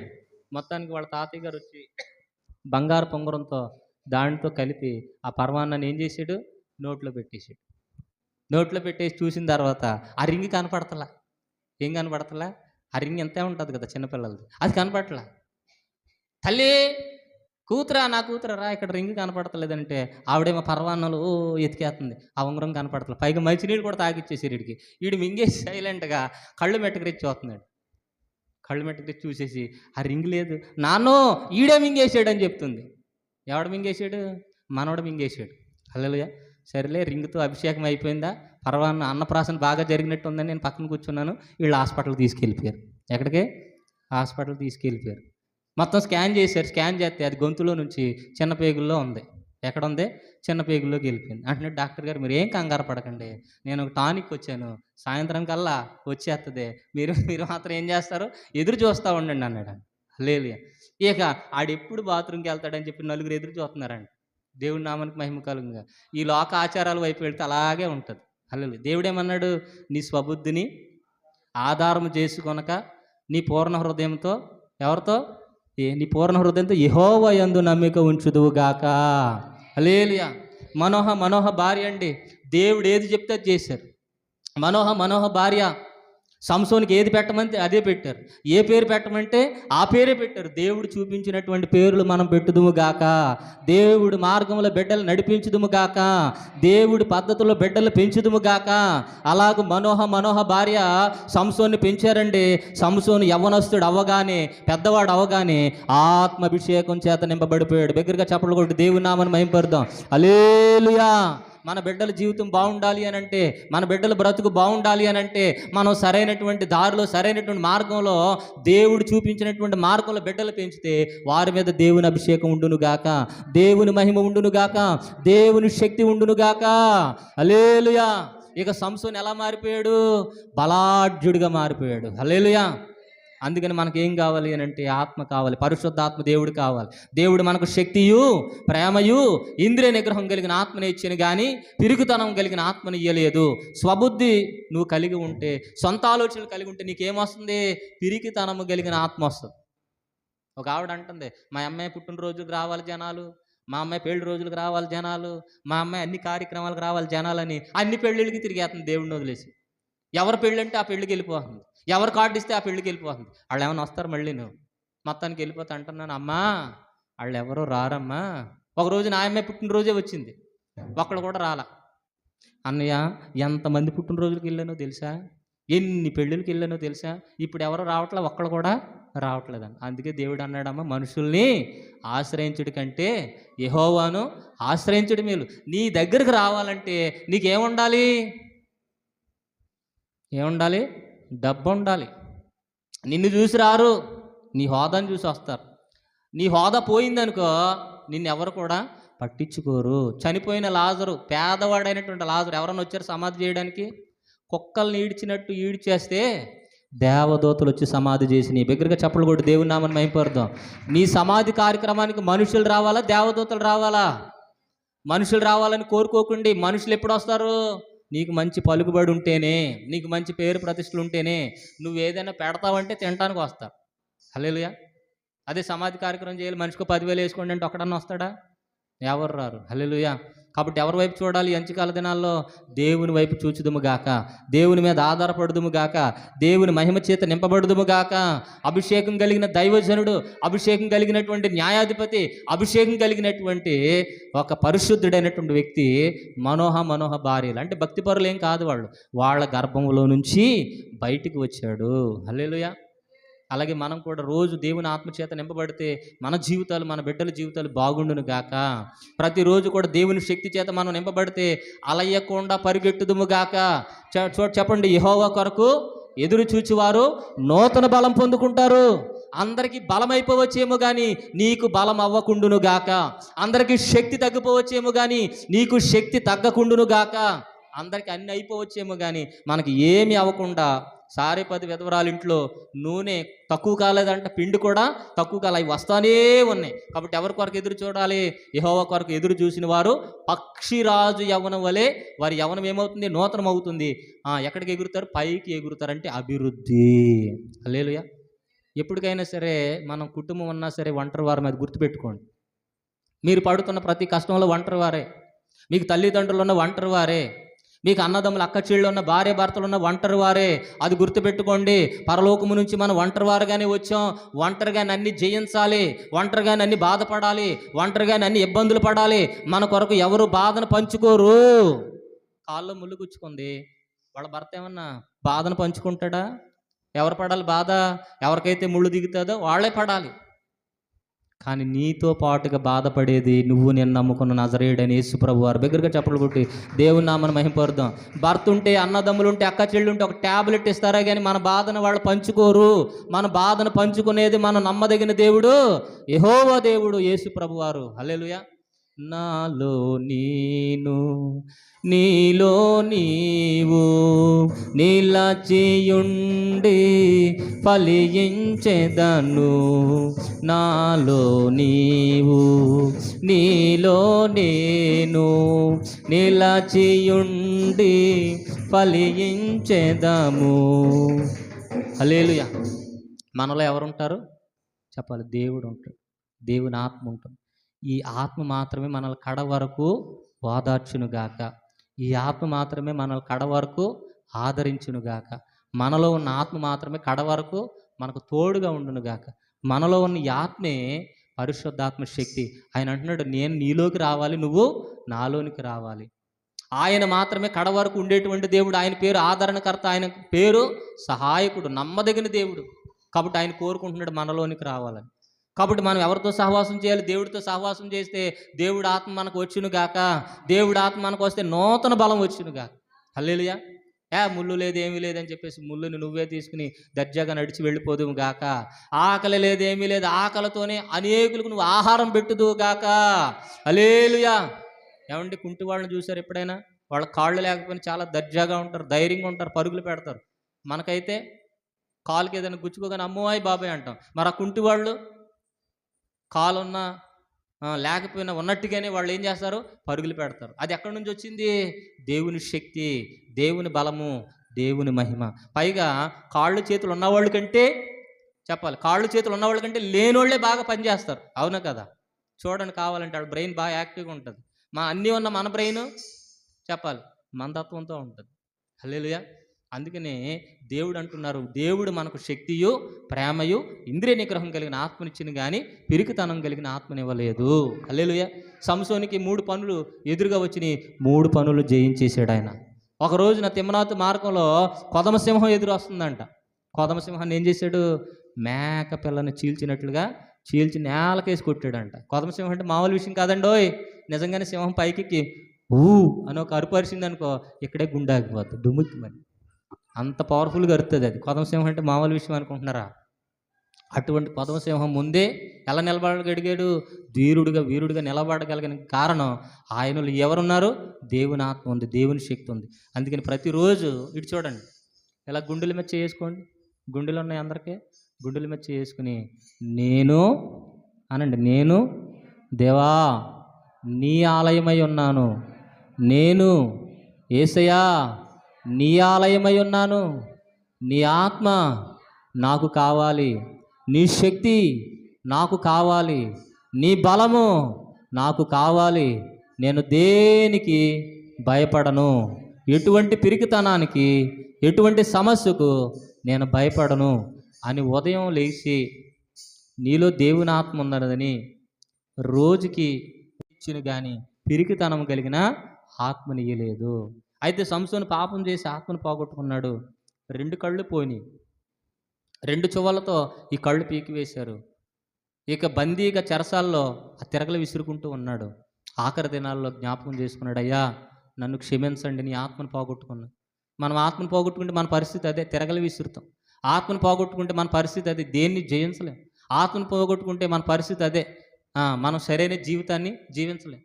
A: మొత్తానికి వాళ్ళ తాతయ్య గారు వచ్చి బంగారు పొంగరంతో దానితో కలిపి ఆ పరమాన్నాన్ని ఏం చేశాడు? నోట్లో పెట్టేశాడు. నోట్లో పెట్టేసి చూసిన తర్వాత ఆ రింగ్ కనపడతలా. ఏం కనపడతలా? ఆ రింగ్ ఎంతే ఉంటుంది కదా చిన్నపిల్లలది, అది కనపడట్లా. తల్లి కూతురా, నా కూతురా, ఇక్కడ రింగ్ కనపడతలేదంటే ఆవిడేమో పరవాన్నలు ఎతికేస్తుంది. ఆ ఉంగరం కనపడతలే. పైగా మంచినీళ్ళు కూడా తాగిచ్చేసారు వీడికి. వీడు మింగేసి సైలెంట్గా కళ్ళు మెట్టకరించి చూస్తున్నాడు. కళ్ళు మెట్టకరించి చూసేసి ఆ రింగ్ లేదు నాన్నో, ఈడే మింగేసాడు అని చెప్తుంది. ఎవడు మింగేశాడు? మనవడు మింగేశాడు. హల్లెలూయా. సరేలే, రింగ్తో అభిషేకం అయిపోయిందా, పరవాన్న అన్నప్రాసన బాగా జరిగినట్టు ఉందని నేను పక్కన కూర్చున్నాను. వీళ్ళు హాస్పిటల్కి తీసుకెళ్ళిపోయారు. ఎక్కడికి? హాస్పిటల్కి తీసుకెళ్ళిపోయారు. మొత్తం స్కాన్ చేశారు. స్కాన్ చేస్తే అది గొంతులో నుంచి చిన్న పేగుల్లో ఉంది. ఎక్కడ ఉంది? చిన్న పేగుల్లోకి వెళ్ళిపోయింది. అంటే డాక్టర్ గారు మీరు ఏం కంగారు పడకండి, నేను ఒక టానిక్ వచ్చాను, సాయంత్రం కల్లా వచ్చేస్తుంది, మీరు మీరు మాత్రం ఏం చేస్తారు, ఎదురు చూస్తూ ఉండండి అన్నాడు. లేదు ఇక ఆడెప్పుడు బాత్రూమ్కి వెళ్తాడని చెప్పి నలుగురు ఎదురు చూస్తున్నారండి. దేవుడి నామానికి మహిమ కలుగుగా. ఈ లోక ఆచారాల వైపు వెళ్తే అలాగే ఉంటుంది. హల్లెలూయా. దేవుడేమన్నాడు? నీ స్వబుద్ధిని ఆధారం చేసుకొనక నీ పూర్ణ హృదయంతో ఎవరితో నీ పూర్ణ హృదయంతో యెహోవా యందు నమ్మిక ఉంచుదువుగాక. హల్లెలూయా. మనోహ భార్య అండి, దేవుడు ఏది చెప్తే అది చేశారు. మనోహ భార్య సంసోనికి ఏది పెట్టమంటే అదే పెట్టారు. ఏ పేరు పెట్టమంటే ఆ పేరే పెట్టారు. దేవుడు చూపించినటువంటి పేర్లు మనం పెట్టుదుము గాక. దేవుడు మార్గంలో బిడ్డలు నడిపించుదుము గాక. దేవుడి పద్ధతుల్లో బిడ్డలు పెంచుదుము గాక. అలాగ మనోహ భార్య సంసోన్ని పెంచారండి. సంసోను యవ్వనస్తుడు అవ్వగానే, పెద్దవాడు అవ్వగానే ఆత్మాభిషేకం చేత నింపబడిపోయాడు. దగ్గరగా చప్పట్లు కొట్టి దేవుని నామమును మహిమపరుద్దాం. హల్లెలూయా. మన బిడ్డల జీవితం బాగుండాలి అని అంటే, మన బిడ్డల బ్రతుకు బాగుండాలి అని అంటే, మనం సరైనటువంటి దారిలో, సరైనటువంటి మార్గంలో, దేవుడు చూపించినటువంటి మార్గంలో బిడ్డలు పెంచితే వారి మీద దేవుని అభిషేకం ఉండునుగాక, దేవుని మహిమ ఉండునుగాక, దేవుని శక్తి ఉండునుగాక. హల్లెలూయా. ఇక సంసోను ఎలా మారిపోయాడు? బలాఢ్యుడిగా మారిపోయాడు. హల్లెలూయా. అందుకని మనకి ఏం కావాలి అని అంటే ఆత్మ కావాలి, పరిశుద్ధాత్మ దేవుడు కావాలి. దేవుడు మనకు శక్తియు, ప్రేమయు, ఇంద్రియ నిగ్రహం కలిగిన ఆత్మని ఇచ్చిన కానీ పిరుగుతనం కలిగిన ఆత్మని ఇయ్యలేదు. స్వబుద్ధి నువ్వు కలిగి ఉంటే, సొంత ఆలోచనలు కలిగి ఉంటే నీకేమొస్తుంది? పిరికితనము కలిగిన ఆత్మ వస్తుంది. ఒక ఆవిడ అంటుంది, మా అమ్మాయి పుట్టినరోజులకు రావాలి జనాలు, మా అమ్మాయి పెళ్లి రోజులకు రావాలి జనాలు, మా అమ్మాయి అన్ని కార్యక్రమాలకు రావాలి జనాలని అన్ని పెళ్ళిళ్ళకి తిరిగేస్తుంది దేవుడిని వదిలేసి. ఎవరు పెళ్ళంటే ఆ పెళ్ళికి వెళ్ళిపోతుంది, ఎవరు కార్డు ఇస్తే ఆ పెళ్ళికి వెళ్ళిపోతుంది. వాళ్ళు ఏమైనా వస్తారు మళ్ళీ నువ్వు మొత్తానికి వెళ్ళిపోతా అంటున్నాను. అమ్మా వాళ్ళు ఎవరో రారమ్మా. ఒకరోజు నా అమ్మాయి పుట్టినరోజే వచ్చింది, ఒక్కడు కూడా రాలా. అన్నయ్య ఎంతమంది పుట్టినరోజులకు వెళ్ళానో తెలుసా, ఎన్ని పెళ్ళిళ్ళకి వెళ్ళానో తెలుసా, ఇప్పుడు ఎవరో రావట్లే, ఒక్కడు కూడా రావట్లేదని. అందుకే దేవుడు అన్నాడమ్మా, మనుషుల్ని ఆశ్రయించుడి కంటే యెహోవాను ఆశ్రయించుడి మేలు. నీ దగ్గరికి రావాలంటే నీకేముండాలి? ఏముండాలి? డబ్బు ఉండాలి. నిన్ను చూసి రారు, నీ హోదాను చూసి వస్తారు. నీ హోదా పోయిందనుకో నిన్నెవరు కూడా పట్టించుకోరు. చనిపోయిన లాజరు, పేదవాడైనటువంటి లాజరు ఎవరన్నా వచ్చారు సమాధి చేయడానికి? కుక్కల్ని ఈడ్చినట్టు ఈడ్చేస్తే దేవదూతలు వచ్చి సమాధి చేసి, నీ దగ్గరగా చప్పట్లు కొట్టి దేవుని నామమును మహిమపరుద్దాం. నీ సమాధి కార్యక్రమానికి మనుషులు రావాలా, దేవదూతలు రావాలా? మనుషులు రావాలని కోరుకోకండి. మనుషులు ఎప్పుడు వస్తారు? నీకు మంచి పలుకుబడి ఉంటేనే, నీకు మంచి పేరు ప్రతిష్టలు ఉంటేనే, నువ్వు ఏదైనా పెడతావంటే తినడానికి వస్తారు. హల్లెలూయా. అదే సమాధి కార్యక్రమం చేయాలి, మనిషికి 10,000 వేసుకోండి అంటే ఒక్కడన్నా వస్తాడా? ఎవరు రారు. హల్లెలూయా. కాబట్టి ఎవరి వైపు చూడాలి? అంత్యకాల దినాల్లో దేవుని వైపు చూచుదుము గాక, దేవుని మీద ఆధారపడుదుము గాక, దేవుని మహిమ చేత నింపబడుదుము గాక. అభిషేకం కలిగిన దైవజనుడు, అభిషేకం కలిగినటువంటి న్యాయాధిపతి, అభిషేకం కలిగినటువంటి ఒక పరిశుద్ధుడైనటువంటి వ్యక్తి మనోహ భార్యలు అంటే భక్తిపరులు ఏం కాదు, వాళ్ళ గర్భంలో నుంచి బయటికి వచ్చాడు. హల్లెలూయా. అలాగే మనం కూడా రోజు దేవుని ఆత్మచేత నింపబడితే మన జీవితాలు, మన బిడ్డల జీవితాలు బాగుండును గాక. ప్రతిరోజు కూడా దేవుని శక్తి చేత మనం నింపబడితే అలయ్యకుండా పరిగెట్టుదుము గాక. చెప్పండి, యెహోవా కొరకు ఎదురు చూచువారు నూతన బలం పొందుకుంటారు. అందరికీ బలం అయిపోవచ్చేమో కానీ నీకు బలం అవ్వకుండును గాక. అందరికీ శక్తి తగ్గిపోవచ్చేమో కానీ నీకు శక్తి తగ్గకుండును గాక. అందరికీ అన్ని అయిపోవచ్చేమో కానీ మనకి ఏమి అవ్వకుండా, సారేపతి విధవరాలు ఇంట్లో నూనె తక్కువ కాలేదంట, పిండి కూడా తక్కువ కాలే, అవి వస్తానే ఉన్నాయి. కాబట్టి ఎవరి కొరకు ఎదురు చూడాలి? యెహోవా కొరకు ఎదురు చూసిన వారు పక్షిరాజు యవ్వనం వలె వారి యవ్వనం ఏమవుతుంది? నూతనం అవుతుంది. ఎక్కడికి ఎగురుతారు? పైకి ఎగురుతారు. అంటే అభివృద్ధి. హల్లెలూయా. ఎప్పటికైనా సరే మనం కుటుంబం ఉన్నా సరే ఒంటరి వారి మీద గుర్తుపెట్టుకోండి. మీరు పడుతున్న ప్రతి కష్టంలో ఒంటరి వారే, మీకు తల్లిదండ్రులు ఉన్న ఒంటరి వారే, మీకు అన్నదమ్ములు అక్క చెళ్ళు ఉన్న భార్య భర్తలు ఉన్న ఒంటరి వారే. అది గుర్తుపెట్టుకోండి. పరలోకము నుంచి మనం ఒంటరి వారుగానే వచ్చాం. ఒంటరిగానే అన్ని జయించాలి, ఒంటరిగానే అన్ని బాధపడాలి, ఒంటరిగానే అన్ని ఇబ్బందులు పడాలి. మన కొరకు ఎవరు బాధను పంచుకోరు. కాళ్ళు ముళ్ళు గుచ్చుకుంది, వాళ్ళ భర్త ఏమన్నా బాధను పంచుకుంటాడా? ఎవరు పడాలి బాధ? ఎవరికైతే ముళ్ళు దిగుతుందో వాళ్ళే పడాలి. కానీ నీతో పాటుగా బాధపడేది నువ్వు నేను నమ్ముకున్న నజరేయుడైన యేసు ప్రభువు వారు. దగ్గరగా చప్పట్లు కొట్టి దేవుని నామమును మహిమపరుద్దాం. భర్త ఉంటే, అన్నదమ్ములు ఉంటే, అక్క చెల్లి ఉంటే ఒక ట్యాబ్లెట్ ఇస్తారా కానీ మన బాధను వాళ్ళు పంచుకోరు. మన బాధను పంచుకునేది మనం నమ్మదగిన దేవుడు యెహోవా దేవుడు యేసు ప్రభువు వారు. హల్లెలూయా. నాలో నేను, నీలో నీవు నిలచియుండి ఫలించెదను. నాలో నీవు, నీలో నేను నిలచియుండి ఫలించెదము. హల్లెలూయా. మనలో ఎవరుంటారు చెప్పాలి? దేవుడు ఉంటాడు, దేవుని ఆత్మ ఉంటుంది. ఈ ఆత్మ మాత్రమే మనల్ని కడ వరకు ఓదార్చునుగాక. ఈ ఆత్మ మాత్రమే మనల్ని కడ వరకు ఆదరించునుగాక. మనలో ఉన్న ఆత్మ మాత్రమే కడ వరకు మనకు తోడుగా ఉండునుగాక. మనలో ఉన్న ఈ ఆత్మే పరిశుద్ధాత్మ శక్తి. ఆయన అంటున్నాడు, నేను నీలోకి రావాలి, నువ్వు నాలోనికి రావాలి. ఆయన మాత్రమే కడ వరకు ఉండేటువంటి దేవుడు. ఆయన పేరు ఆదరణకర్త, ఆయన పేరు సహాయకుడు, నమ్మదగిన దేవుడు. కాబట్టి ఆయన కోరుకుంటున్నాడు మనలోనికి రావాలని. కాబట్టి మనం ఎవరితో సహవాసం చేయాలి? దేవుడితో సహవాసం చేస్తే దేవుడి ఆత్మ మనకు వచ్చునుగాక. దేవుడి ఆత్మ మనకు వస్తే నూతన బలం వచ్చునుగాక. హల్లెలూయా. ముళ్ళు లేదు, ఏమీ లేదని చెప్పేసి ముళ్ళుని నువ్వే తీసుకుని దర్జాగా నడిచి వెళ్ళిపోదువు గాక. ఆకలి లేదు, ఏమీ లేదు, ఆకలితోనే అనేకులకు నువ్వు ఆహారం పెట్టుదువు గాక. హల్లెలూయా. ఏమండి, కుంటి వాళ్ళని చూసారు ఎప్పుడైనా? వాళ్ళ కాళ్ళు లేకపోయినా చాలా దర్జాగా ఉంటారు, ధైర్యంగా ఉంటారు, పరుగులు పెడతారు. మనకైతే కాలుకి ఏదైనా గుచ్చుకోగానే అమ్మోయ్ బాబాయ్ అంటాం. మరి ఆ కుంటి వాళ్ళు కాలున్నా లేకపోయినా ఉన్నట్టుగానే వాళ్ళు ఏం చేస్తారు? పరుగులు పెడతారు. అది ఎక్కడి నుంచి వచ్చింది? దేవుని శక్తి, దేవుని బలము, దేవుని మహిమ. పైగా కాళ్ళు చేతులు ఉన్నవాళ్ళ కంటే చెప్పాలి, కాళ్ళు చేతులు ఉన్నవాళ్ళ కంటే లేనోళ్లే బాగా పనిచేస్తారు. అవునా కదా? చూడండి, కావాలంటే వాళ్ళ బ్రెయిన్ బాగా యాక్టివ్గా ఉంటుంది. అన్నీ ఉన్న మన బ్రెయిన్ చెప్పాలి మందత్వంతో ఉంటుంది. హల్లెలూయా. అందుకనే దేవుడు అంటున్నారు, దేవుడు మనకు శక్తియు, ప్రేమయు, ఇంద్రియ నిగ్రహం కలిగిన ఆత్మనిచ్చింది కానీ పిరికితనం కలిగిన ఆత్మనివ్వలేదు. హల్లెలూయా. సంసోనికి 3 పనులు ఎదురుగా వచ్చినాయి, 3 పనులు జయించేశాడు ఆయన. ఒక రోజున తిమ్మనాతు మార్గంలో కొదమసింహం ఎదురు వస్తుందంట. కొదమసింహాన్ని ఏం చేశాడు? మేక పిల్లని చీల్చినట్లుగా చీల్చి నేలకేసి కొట్టాడంట. కొదమసింహం అంటే మామూలు విషయం కాదండోయ్. నిజంగానే సింహం పైకి అని ఒక అరుపరిచింది అనుకో, ఇక్కడే గుండె ఆగిపోద్ది డుముక్కి. మరి అంత పవర్ఫుల్గా అరుతుంది అది. కొదమసింహం అంటే మామూలు విషయం అనుకుంటున్నారా? అటువంటి కొదమసింహం ముందే ఎలా నిలబడగలిగాడు? వీరుడిగా నిలబడగలిగిన కారణం ఆయనలో ఎవరున్నారు? దేవుని ఆత్మ ఉంది, దేవుని శక్తి ఉంది. అందుకని ప్రతిరోజు ఇటు చూడండి, ఇలా గుండెల మీద చేసుకోండి. గుండెలు ఉన్నాయి అందరికీ. గుండెల మీద చేసుకుని నేను అనండి, నేను దేవా నీ ఆలయమై ఉన్నాను, నేను యేసయ్యా నీ ఆలయమై ఉన్నాను, నీ ఆత్మ నాకు కావాలి, నీ శక్తి నాకు కావాలి, నీ బలము నాకు కావాలి. నేను దేనికి భయపడను, ఎటువంటి పిరికితనానికి, ఎటువంటి సమస్యకు నేను భయపడను అని ఉదయం లేచి నీలో దేవుని ఆత్మ ఉన్నదని రోజుకి ఇచ్చిన కానీ పిరికితనం కలిగిన ఆత్మనియలేదు. అయితే సంసోను పాపం చేసి ఆత్మను పోగొట్టుకున్నాడు. 2 కళ్ళు పోయినాయి. 2 చువ్వలతో ఈ కళ్ళు పీకివేశారు. ఇక బందీగా చెరసాల్లో ఆ తిరగలు విసురుకుంటూ ఉన్నాడు. ఆఖరి దినాల్లో జ్ఞాపకం చేసుకున్నాడు, అయ్యా నన్ను క్షమించండి, నీ ఆత్మను పోగొట్టుకున్నా. మనం ఆత్మను పోగొట్టుకుంటే మన పరిస్థితి అదే, తిరగలు విసురుతాం. ఆత్మను పోగొట్టుకుంటే మన పరిస్థితి అదే, దేన్ని జయించలేం. ఆత్మను పోగొట్టుకుంటే మన పరిస్థితి అదే, మనం సరైన జీవితాన్ని జీవించలేం.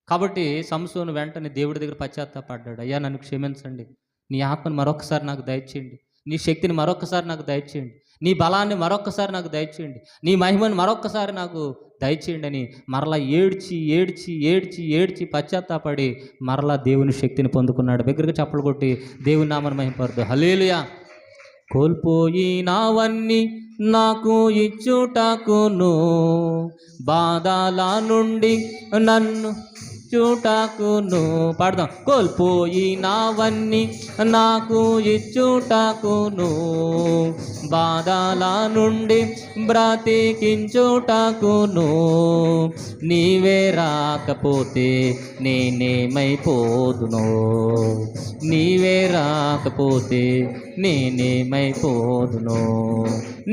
A: కాబట్టి సంసోను వెంటనే దేవుడి దగ్గర పశ్చాత్తాపడ్డాడు, అయ్యా నన్ను క్షమించండి, నీ ఆత్మను మరొకసారి నాకు దయచేయండి, నీ శక్తిని మరొకసారి నాకు దయచేయండి, నీ బలాన్ని మరొకసారి నాకు దయచేయండి, నీ మహిమను మరొకసారి నాకు దయచేయండి అని మరలా ఏడ్చి పశ్చాత్తాపడి మరలా దేవుని శక్తిని పొందుకున్నాడు. దగ్గరగా చప్పలు కొట్టి దేవుని నామమును మహిమపరచు. హల్లెలూయా. కోల్పోయినవన్నీ నాకు ఇచ్చుటకును, బాధల నుండి నన్ను ఇచ్చుటకును. పాడదాం. కోల్పోయినవన్నీ నాకు ఇచ్చుటకును, బాధల నుండి బ్రతికించుటకును. నీవే రాకపోతే నేనేమైపోదునో, నీవే రాకపోతే నేనేమైపోదునో.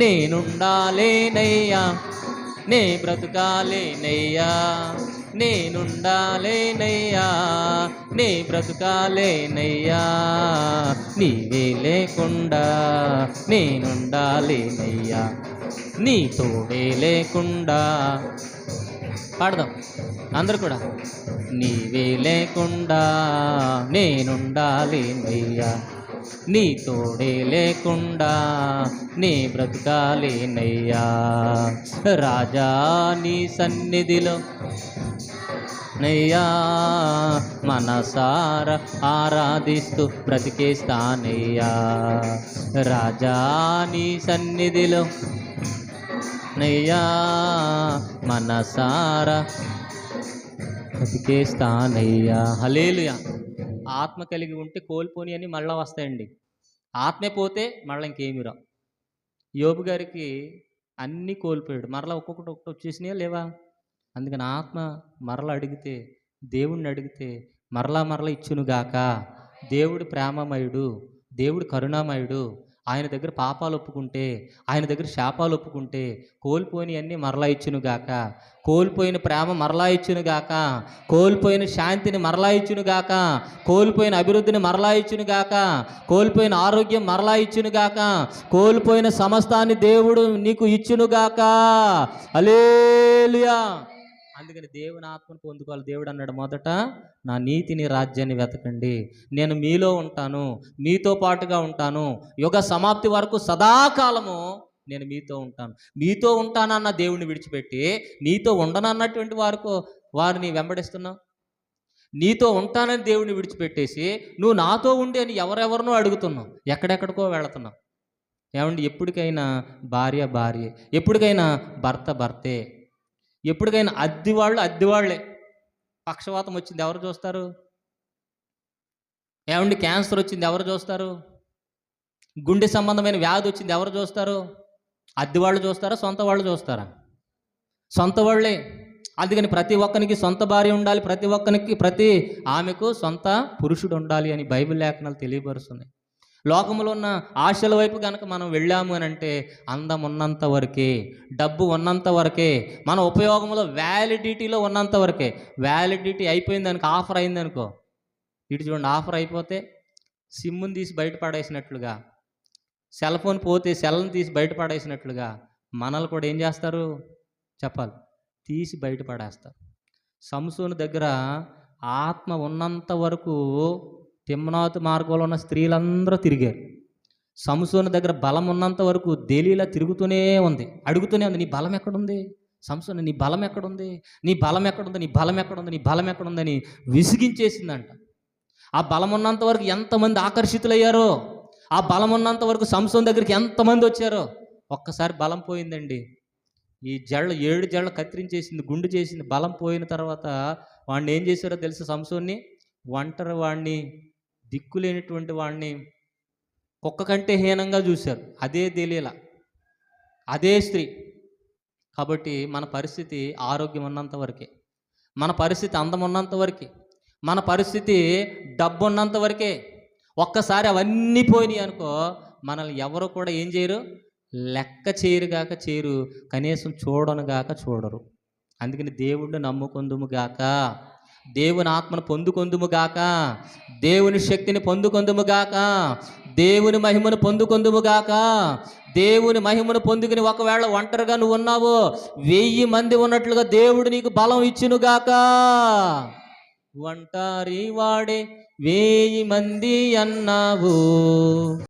A: నేనుండాలేనయ్యా, నే బ్రతుకాలేనయ్యా, నేనుండాలేనయ్యా, నే బ్రతుకాలేనయ్యా. నీవే లేకుండా నేనుండాలేనయ్యా, నీ తోడే లేకుండా. పాడదాం అందరూ కూడా. నీవే లేకుండా నేనుండాలేనయ్యా, నీ తోడే లేకుండా నీ బ్రతకాలేనయ్యా. రాజా నీ సన్నిధిలో నయ్యా మనసారా ఆరాధిస్తూ బ్రతికేస్తానయ్యా రాజా నీ సన్నిధిలో నయ్యా మనసారా బ్రతికేస్తానయ్యా. హల్లెలూయా. ఆత్మ కలిగి ఉంటే కోల్పోని అని మళ్ళా వస్తాయండి. ఆత్మే పోతే మళ్ళీ ఇంకేమి రావు. యోబు గారికి అన్నీ కోల్పోయాడు, మరలా ఒక్కొక్కటి ఒక్కటి వచ్చేసినాయా లేవా? అందుకని ఆత్మ మరలా అడిగితే, దేవుణ్ణి అడిగితే మరలా మరలా ఇచ్చునుగాక. దేవుడు ప్రేమమయుడు, దేవుడు కరుణామయుడు. ఆయన దగ్గర పాపాలు ఒప్పుకుంటే, ఆయన దగ్గర శాపాలు ఒప్పుకుంటే కోల్పోయిన అన్నీ మరలా ఇచ్చునుగాక. కోల్పోయిన ప్రేమ మరలా ఇచ్చునుగాక, కోల్పోయిన శాంతిని మరలా ఇచ్చునుగాక, కోల్పోయిన అభివృద్ధిని మరలా ఇచ్చునుగాక, కోల్పోయిన ఆరోగ్యం మరలా ఇచ్చునుగాక, కోల్పోయిన సమస్తాన్ని దేవుడు నీకు ఇచ్చునుగాక. హల్లెలూయా. అందుకని దేవుని ఆత్మను పొందుకోవాలి. దేవుడు అన్నాడు, మొదట నా నీతిని రాజ్యాన్ని వెతకండి, నేను మీలో ఉంటాను, మీతో పాటుగా ఉంటాను, యుగ సమాప్తి వరకు సదాకాలము నేను మీతో ఉంటాను. మీతో ఉంటానన్న దేవుడిని విడిచిపెట్టి నీతో ఉండనన్నటువంటి వారిని వెంబడిస్తున్నావు. నీతో ఉంటానని దేవుడిని విడిచిపెట్టేసి నువ్వు నాతో ఉండి అని ఎవరెవరినో అడుగుతున్నావు, ఎక్కడెక్కడికో వెళుతున్నావు. ఏమండి, ఎప్పటికైనా భార్య భార్యే, ఎప్పటికైనా భర్త భర్తే, ఎప్పటికైనా అద్దివాళ్లే. పక్షవాతం వచ్చింది ఎవరు చూస్తారు? ఏమండి, క్యాన్సర్ వచ్చింది ఎవరు చూస్తారు? గుండె సంబంధమైన వ్యాధి వచ్చింది ఎవరు చూస్తారు? అద్దివాళ్ళు చూస్తారా, సొంత వాళ్ళు చూస్తారా? సొంత వాళ్ళే. అందుకని ప్రతి ఒక్కరికి సొంత భార్య ఉండాలి, ప్రతి ఆమెకు సొంత పురుషుడు ఉండాలి అని బైబిల్ లేఖనాలు తెలియపరుస్తున్నాయి. లోకంలో ఉన్న ఆశల వైపు కనుక మనం వెళ్ళాము అని అంటే అందం ఉన్నంత వరకే, డబ్బు ఉన్నంత వరకే, మన ఉపయోగంలో వ్యాలిడిటీలో ఉన్నంత వరకే. వ్యాలిడిటీ అయిపోయింది అనుకో, ఆఫర్ అయింది అనుకో, ఇటు చూడండి, ఆఫర్ అయిపోతే సిమ్ముని తీసి బయట పడేసినట్లుగా, సెల్ ఫోన్ పోతే సెల్ని తీసి బయట పడేసినట్లుగా మనల్ని కూడా ఏం చేస్తారు చెప్పాలి, తీసి బయట పడేస్తారు. సంసోను దగ్గర ఆత్మ ఉన్నంత వరకు తిమ్నాతు మార్గంలో ఉన్న స్త్రీలందరూ తిరిగారు. సంసోను దగ్గర బలం ఉన్నంత వరకు దేలీలా తిరుగుతూనే ఉంది, అడుగుతూనే ఉంది, నీ బలం ఎక్కడుంది సంసోను, నీ బలం ఎక్కడుంది, నీ బలం ఎక్కడుంది, నీ బలం ఎక్కడుంది, నీ బలం ఎక్కడుందని విసిగించేసిందంట. ఆ బలం ఉన్నంత వరకు ఎంతమంది ఆకర్షితులయ్యారో, ఆ బలం ఉన్నంత వరకు సంసోను దగ్గరికి ఎంతమంది వచ్చారో, ఒక్కసారి బలం పోయిందండి. ఈ 7 జళ్ళు కత్తిరించేసింది, గుండు చేసింది. బలం పోయిన తర్వాత వాడిని ఏం చేశారో తెలుసు? సంసోన్ని ఒంటరి వాడిని, దిక్కులేనటువంటి వాడిని కుక్క కంటే హీనంగా చూశారు. అదే దెలీలా, అదే స్త్రీ. కాబట్టి మన పరిస్థితి ఆరోగ్యం ఉన్నంత వరకే, మన పరిస్థితి అందం ఉన్నంత వరకే, మన పరిస్థితి డబ్బు ఉన్నంత వరకే. ఒక్కసారి అవన్నీ పోయినాయి అనుకో, మనల్ని ఎవరు కూడా ఏం చేయరు, లెక్క చేయరుగాక చేయరు, కనీసం చూడనుగాక చూడరు. అందుకని దేవుడిని నమ్ముకొందుముగాక, దేవుని ఆత్మను పొందుకొందుముగాక, దేవుని శక్తిని పొందుకొందుముగాక, దేవుని మహిమను పొందుకొందుముగాక. దేవుని మహిమను పొందుకుని ఒకవేళ ఒంటరిగా నువ్వు ఉన్నావు, 1000 మంది ఉన్నట్లుగా దేవుడు నీకు బలం ఇచ్చునుగాక. ఒంటరి వాడే 1000 మంది అన్నావు.